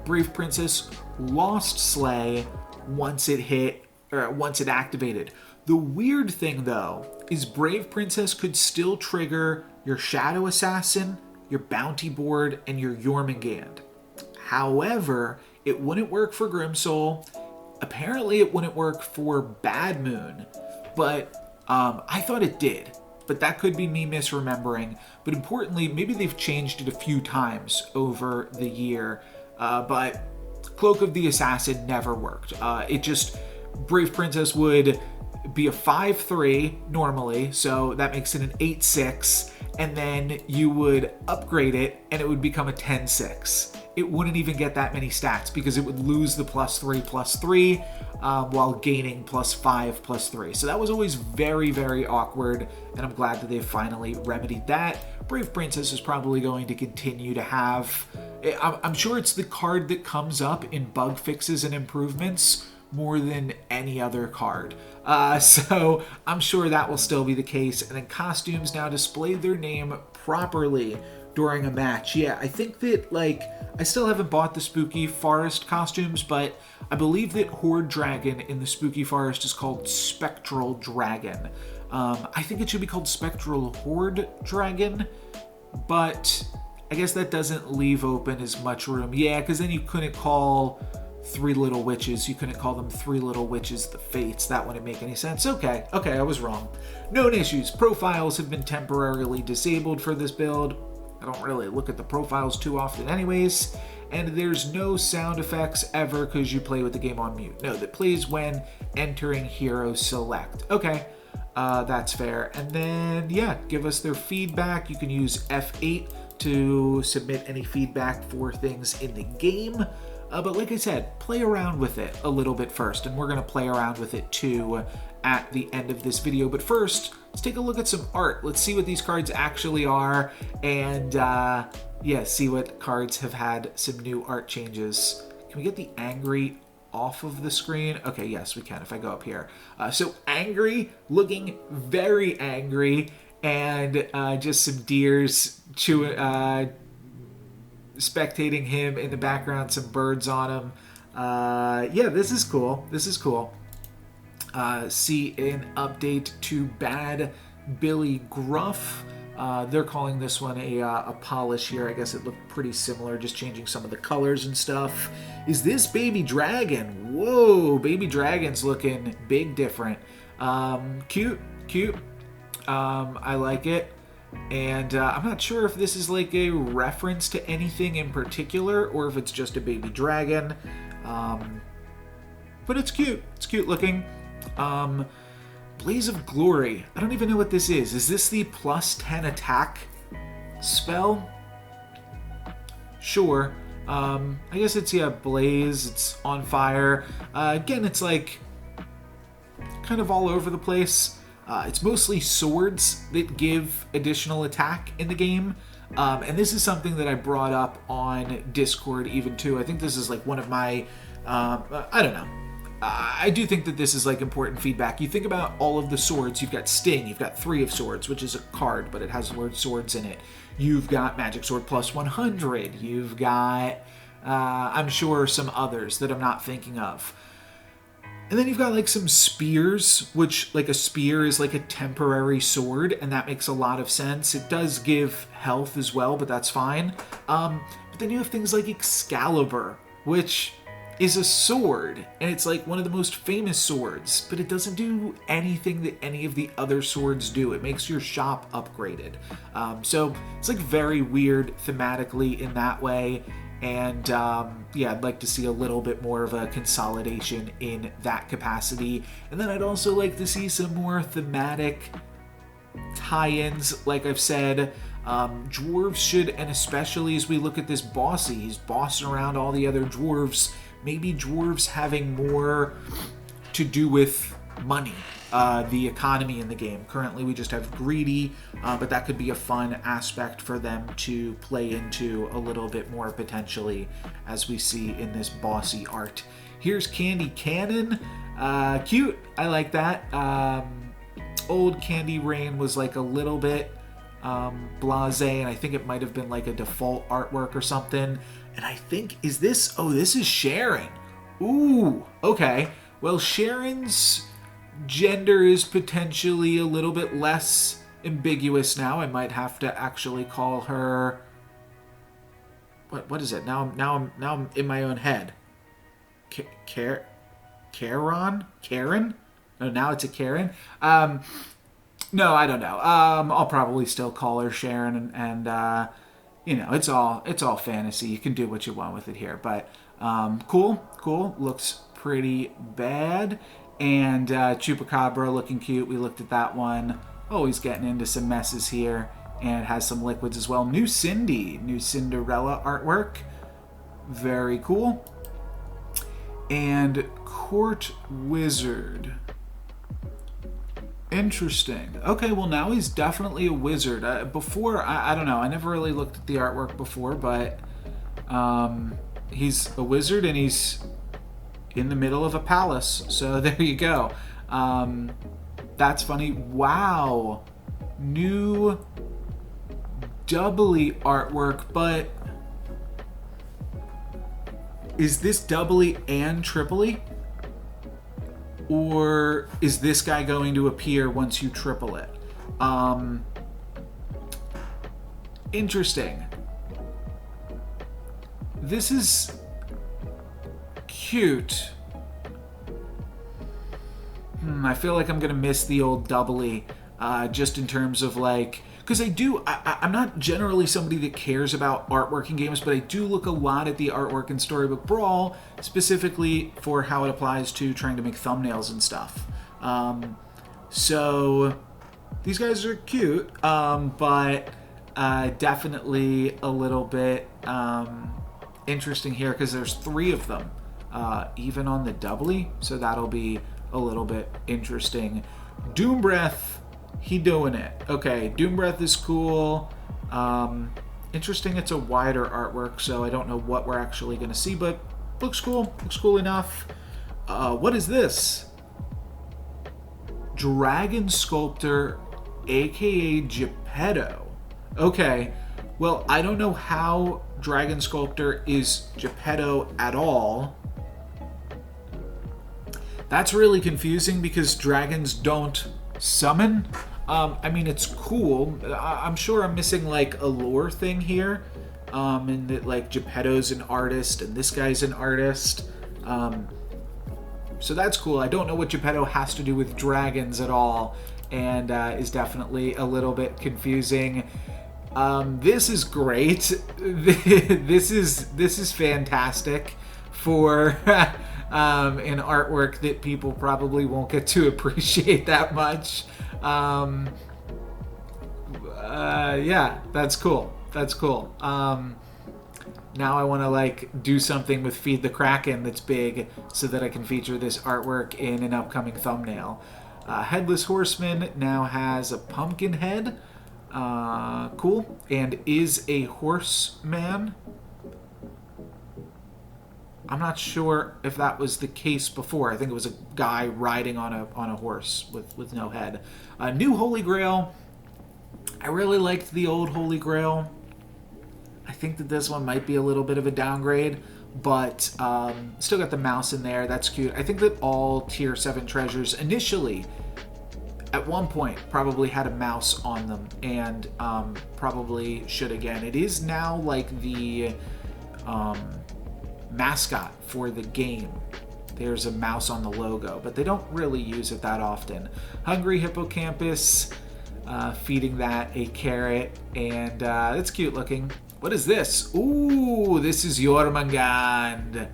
Speaker 1: Brave Princess lost Slay once it activated. The weird thing though is Brave Princess could still trigger your Shadow Assassin, your Bounty Board, and your Jormungand. However, it wouldn't work for Grim Soul. Apparently it wouldn't work for Bad Moon, but I thought it did. But that could be me misremembering. But importantly, maybe they've changed it a few times over the year. But Cloak of the Assassin never worked. Brave Princess would be a 5-3 normally, so that makes it an 8-6, and then you would upgrade it and it would become a 10-6. It wouldn't even get that many stats because it would lose the +3/+3 while gaining +5/+3. So that was always very, very awkward, and I'm glad that they've finally remedied that. Brave Princess is probably going to continue to have... I'm sure it's the card that comes up in bug fixes and improvements more than any other card. So I'm sure that will still be the case. And then costumes now display their name properly during a match. Yeah, I think that, I still haven't bought the Spooky Forest costumes, but I believe that Horde Dragon in the Spooky Forest is called Spectral Dragon. I think it should be called Spectral Horde Dragon, but I guess that doesn't leave open as much room. Yeah, because then you couldn't call 3 Little Witches. You couldn't call them 3 Little Witches the Fates. That wouldn't make any sense. Okay, I was wrong. Known issues. Profiles have been temporarily disabled for this build. I don't really look at the profiles too often anyways. And there's no sound effects ever because you play with the game on mute. No, that plays when entering Hero Select. Okay, that's fair. And then, yeah, give us their feedback. You can use F8 to submit any feedback for things in the game. But like I said, play around with it a little bit first, and we're going to play around with it too at the end of this video. But first, let's take a look at some art. Let's see what these cards actually are, and see what cards have had some new art changes. Can we get the Angry off of the screen? Okay, yes, we can if I go up here. So Angry, looking very angry, and just some deers spectating him in the background, some birds on him. Yeah, this is cool. This is cool. See an update to Bad Billy Gruff. They're calling this one a polish here. I guess it looked pretty similar, just changing some of the colors and stuff. Is this Baby Dragon? Whoa, Baby Dragon's looking big different. Cute. I like it. And I'm not sure if this is like a reference to anything in particular or if it's just a baby dragon. but it's cute. It's cute looking. Blaze of Glory. I don't even know what this is. Is this the plus 10 attack spell? Sure. I guess it's, yeah, blaze. It's on fire. Again, it's like kind of all over the place. It's mostly swords that give additional attack in the game. And this is something that I brought up on Discord even too. I think this is like one of my, I don't know. I do think that this is like important feedback. You think about all of the swords. You've got Sting. You've got 3 of Swords, which is a card, but it has the word swords in it. You've got Magic Sword plus 100. You've got, I'm sure, some others that I'm not thinking of. And then you've got like some spears, which like a spear is like a temporary sword, and that makes a lot of sense. It does give health as well, but that's fine. But then you have things like Excalibur, which is a sword, and it's like one of the most famous swords, but it doesn't do anything that any of the other swords do. It makes your shop upgraded. So it's like very weird thematically in that way. And yeah, I'd like to see a little bit more of a consolidation in that capacity. And then I'd also like to see some more thematic tie-ins. Like I've said, dwarves should, and especially as we look at this bossy, he's bossing around all the other dwarves. Maybe dwarves having more to do with money, the economy in the game. Currently we just have greedy, but that could be a fun aspect for them to play into a little bit more potentially, as we see in this bossy art. Here's Candy Cannon. Cute. I like that. Old Candy Rain was like a little bit blasé, and I think it might have been like a default artwork or something. And I think, is this, oh, this is Sharon. Ooh, okay. Well, Sharon's gender is potentially a little bit less ambiguous now. I might have to actually call her, what is it? Now I'm in my own head. Karen? No, now it's a Karen. No, I don't know. I'll probably still call her Sharon, and you know, it's all fantasy. You can do what you want with it here, but cool. Looks pretty bad. And Chupacabra looking cute. We looked at that one. Always getting into some messes here, and it has some liquids as well. New Cinderella artwork. Very cool. And Court Wizard. Interesting. Okay, well now he's definitely a wizard. Before, I don't know. I never really looked at the artwork before, but he's a wizard and he's in the middle of a palace. So there you go. That's funny. Wow. New doubly artwork, but is this doubly and triply? Or is this guy going to appear once you triple it? Interesting. This is cute. I feel like I'm going to miss the old doubly, just in terms of like... Because I'm not generally somebody that cares about artwork in games, but I do look a lot at the artwork in Storybook Brawl, specifically for how it applies to trying to make thumbnails and stuff. So these guys are cute, but definitely a little bit interesting here because there's 3 of them, even on the doubly, so that'll be a little bit interesting. Doom Breath. He doing it. Okay, Doom Breath is cool. Interesting, it's a wider artwork, so I don't know what we're actually going to see, but looks cool. Looks cool enough. What is this? Dragon Sculptor, aka Geppetto. Okay, well, I don't know how Dragon Sculptor is Geppetto at all. That's really confusing because dragons don't summon. I mean, it's cool. I'm sure I'm missing like a lore thing here, and that like Geppetto's an artist and this guy's an artist, so that's cool. I don't know what Geppetto has to do with dragons at all, and is definitely a little bit confusing. This is great. This is fantastic. for an artwork that people probably won't get to appreciate that much. Yeah, that's cool. That's cool. Now I want to like do something with Feed the Kraken that's big so that I can feature this artwork in an upcoming thumbnail. Headless Horseman now has a pumpkin head. Cool. And is a horseman. I'm not sure if that was the case before. I think it was a guy riding on a horse with no head. New Holy Grail. I really liked the old Holy Grail. I think that this one might be a little bit of a downgrade, but still got the mouse in there. That's cute. I think that all Tier 7 treasures initially, at one point, probably had a mouse on them, and probably should again. It is now like the mascot for the game. There's a mouse on the logo, but they don't really use it that often. Hungry Hippocampus, feeding that a carrot, and it's cute looking. What is this? Ooh, this is Jormungand.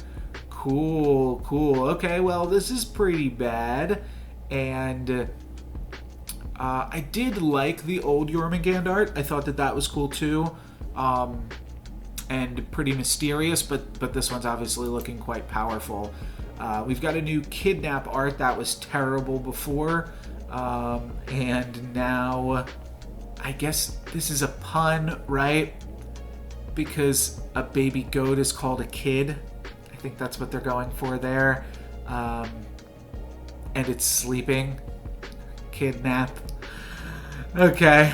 Speaker 1: Cool, cool. Okay, well, this is pretty bad. And I did like the old Jormungand art. I thought that that was cool too. And pretty mysterious, but this one's obviously looking quite powerful. We've got a new Kidnap art that was terrible before. And now, I guess this is a pun, right? Because a baby goat is called a kid. I think that's what they're going for there. And it's sleeping. Kidnap. Okay.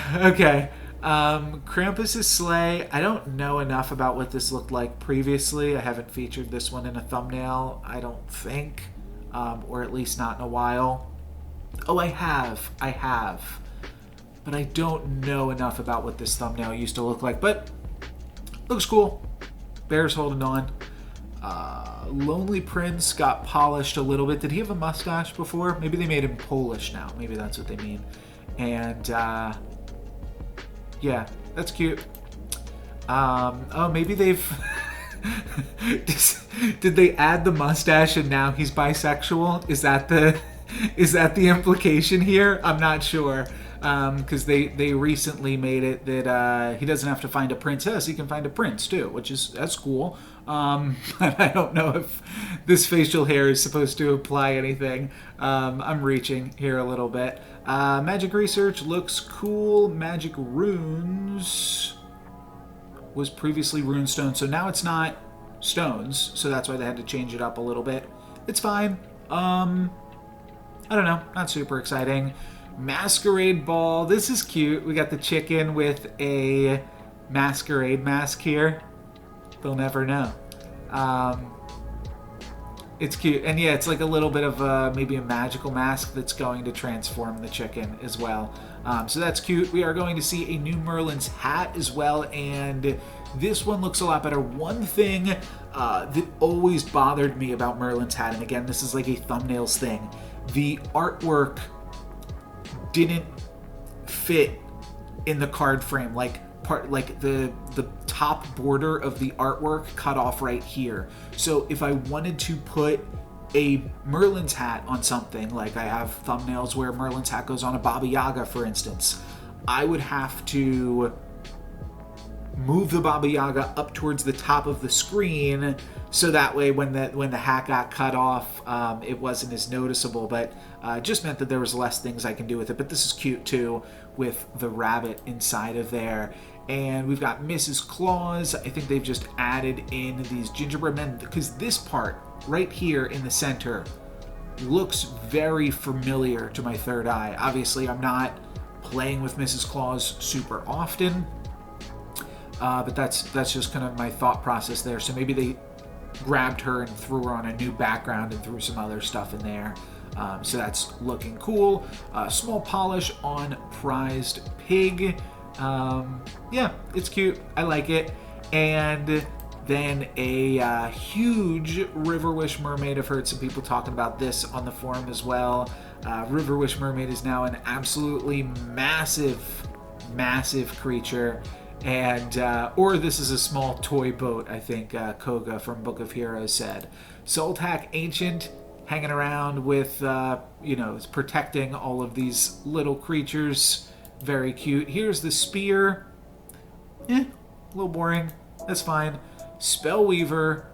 Speaker 1: Krampus's sleigh. I don't know enough about what this looked like previously. I haven't featured this one in a thumbnail, I don't think. Or at least not in a while. Oh, I have. But I don't know enough about what this thumbnail used to look like. But looks cool. Bear's holding on. Lonely Prince got polished a little bit. Did he have a mustache before? Maybe they made him Polish now. Maybe that's what they mean. And yeah, that's cute. Oh, maybe they've... Did they add the mustache and now he's bisexual? Is that the implication here? I'm not sure. Because they recently made it that he doesn't have to find a princess, he can find a prince too, that's cool. But I don't know if this facial hair is supposed to imply anything. I'm reaching here a little bit. Magic Research looks cool. Magic Runes was previously Runestone, so now it's not stones, so that's why they had to change it up a little bit. It's fine. I don't know, not super exciting. Masquerade Ball. This is cute. We got the chicken with a masquerade mask here. They'll never know. It's cute. And yeah, it's like a little bit of maybe a magical mask that's going to transform the chicken as well. So that's cute. We are going to see a new Merlin's hat as well. And this one looks a lot better. One thing that always bothered me about Merlin's hat, and again, this is like a thumbnails thing, the artwork didn't fit in the card frame, like the top border of the artwork cut off right here. So if I wanted to put a Merlin's hat on something, like I have thumbnails where Merlin's hat goes on a Baba Yaga, for instance, I would have to move the Baba Yaga up towards the top of the screen, so that way when the hat got cut off, it wasn't as noticeable, but it just meant that there was less things I can do with it. But this is cute too, with the rabbit inside of there. And we've got Mrs. Claus. I think they've just added in these gingerbread men, because this part right here in the center looks very familiar to my third eye. Obviously, I'm not playing with Mrs. Claus super often, but that's just kind of my thought process there. So maybe they grabbed her and threw her on a new background and threw some other stuff in there. So that's looking cool. Small polish on Prized Pig. Yeah, it's cute. I like it. And then a huge River Wish Mermaid. I've heard some people talking about this on the forum as well. River Wish Mermaid is now an absolutely massive creature. And or this is a small toy boat, I think Koga from Book of Heroes said. Soltak Ancient hanging around with, is protecting all of these little creatures. Very cute. Here's the spear. A little boring. That's fine. Spellweaver.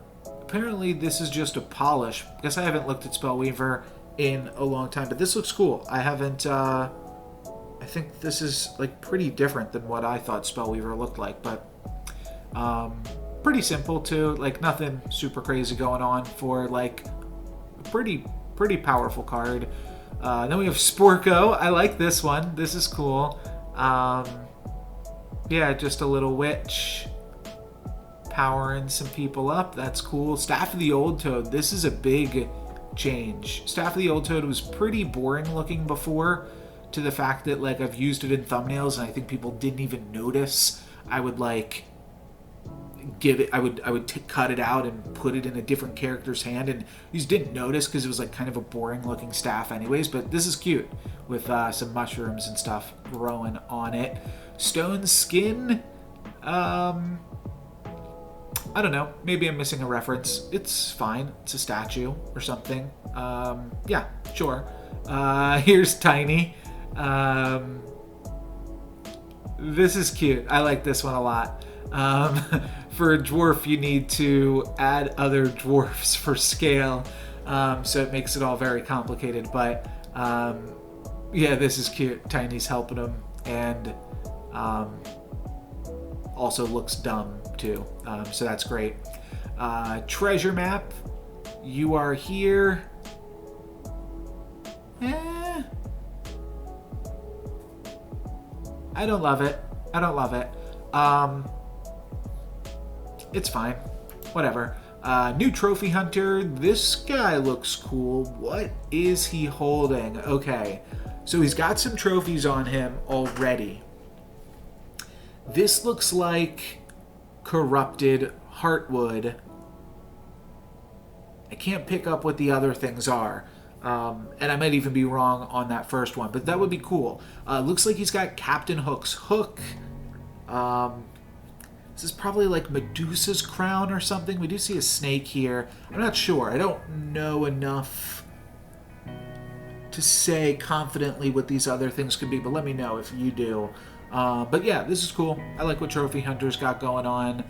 Speaker 1: Apparently this is just a polish. I guess I haven't looked at Spellweaver in a long time, but this looks cool. I haven't... I think this is like pretty different than what I thought Spellweaver looked like, but pretty simple too. Like nothing super crazy going on for like a pretty powerful card. Then we have Sporko. I like this one. This is cool. Yeah, just a little witch powering some people up. That's cool. Staff of the Old Toad. This is a big change. Staff of the Old Toad was pretty boring looking before, to the fact that like I've used it in thumbnails and I think people didn't even notice. I would like give it, I would cut it out and put it in a different character's hand, and you just didn't notice because it was like kind of a boring looking staff anyways. But this is cute with some mushrooms and stuff growing on it. Stone Skin. I don't know. Maybe I'm missing a reference. It's fine. It's a statue or something. Yeah, sure. Here's Tiny. This is cute. I like this one a lot. For a dwarf, you need to add other dwarfs for scale, so it makes it all very complicated. But yeah, this is cute. Tiny's helping him, and also looks dumb too. So that's great. Treasure map. You are here. I don't love it. I don't love it. It's fine. Whatever. New trophy hunter. This guy looks cool. What is he holding? Okay. So he's got some trophies on him already. This looks like corrupted heartwood. I can't pick up what the other things are. And I might even be wrong on that first one, but that would be cool. Looks like he's got Captain Hook's hook. This is probably like Medusa's crown or something. We do see a snake here. I'm not sure. I don't know enough to say confidently what these other things could be, but let me know if you do. But yeah, this is cool. I like what Trophy Hunter's got going on.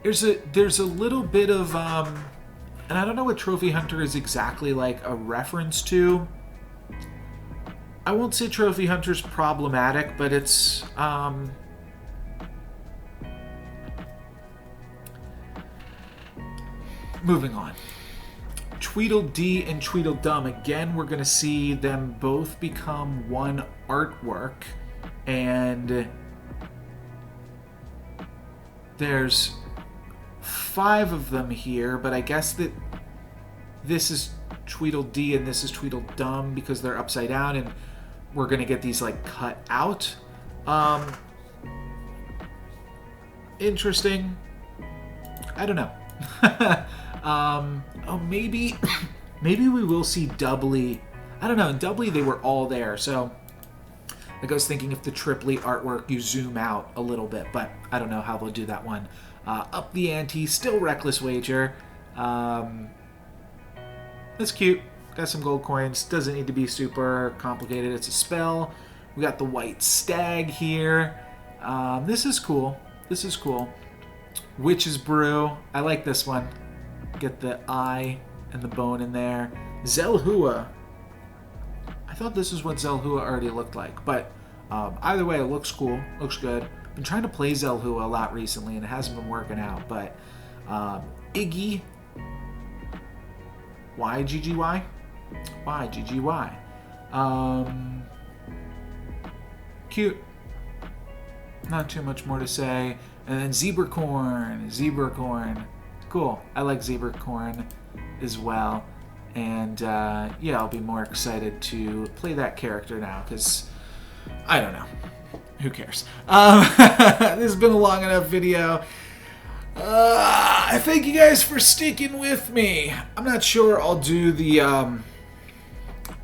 Speaker 1: There's a little bit of... and I don't know what Trophy Hunter is exactly like a reference to. I won't say Trophy Hunter's problematic, but it's... moving on. Tweedledee and Tweedledum. Again, we're going to see them both become one artwork. And there's 5 of them here, but I guess that this is Tweedledee and this is Tweedledum because they're upside down, and we're gonna get these like cut out. Interesting. I don't know. Oh, maybe we will see Doubly. I don't know. In Doubly, they were all there, so like I was thinking if the Triply artwork you zoom out a little bit, but I don't know how they'll do that one. Up the ante, still Reckless Wager. That's cute. Got some gold coins. Doesn't need to be super complicated. It's a spell. We got the White Stag here. This is cool. This is cool. Witch's Brew. I like this one. Get the eye and the bone in there. Zelhua. I thought this is what Zelhua already looked like, but either way, it looks cool. Looks good. I've been trying to play Zelhua a lot recently, and it hasn't been working out, but Iggy. YGGY? YGGY. Cute. Not too much more to say. And then Zebracorn. Zebracorn. Cool. I like Zebracorn as well. And yeah, I'll be more excited to play that character now because I don't know. Who cares? This has been a long enough video. I thank you guys for sticking with me. I'm not sure I'll do the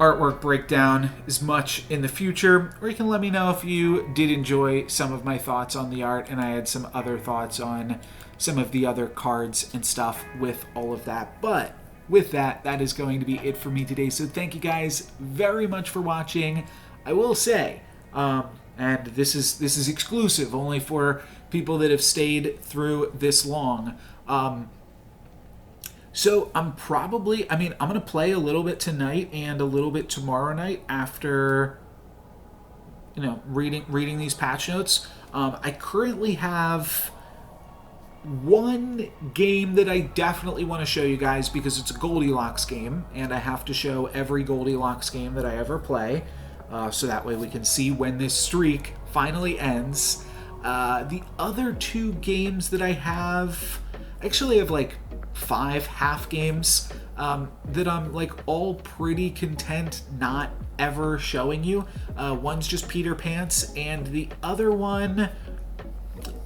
Speaker 1: artwork breakdown as much in the future, or you can let me know if you did enjoy some of my thoughts on the art and I had some other thoughts on some of the other cards and stuff with all of that. But with that, that is going to be it for me today. So thank you guys very much for watching. I will say, and this is exclusive only for people that have stayed through this long. So I'm going to play a little bit tonight and a little bit tomorrow night after, reading these patch notes. I currently have one game that I definitely want to show you guys because it's a Goldilocks game, and I have to show every Goldilocks game that I ever play, so that way we can see when this streak finally ends. The other two games that I have, actually have like 5 half games that I'm like all pretty content not ever showing you. One's just Peter Pants, and the other one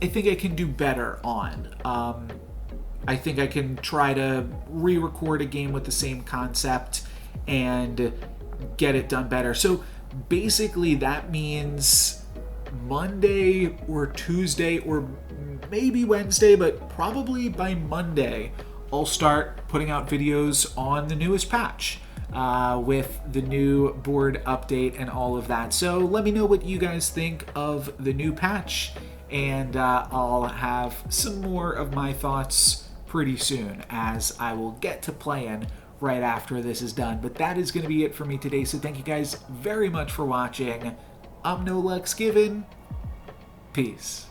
Speaker 1: I think I can do better on. I think I can try to re-record a game with the same concept and get it done better. So basically that means Monday or Tuesday or maybe Wednesday, but probably by Monday I'll start putting out videos on the newest patch with the new board update and all of that. So let me know what you guys think of the new patch, and I'll have some more of my thoughts pretty soon as I will get to playing right after this is done. But that is going to be it for me today, so thank you guys very much for watching. I'm No Lux Given. Peace.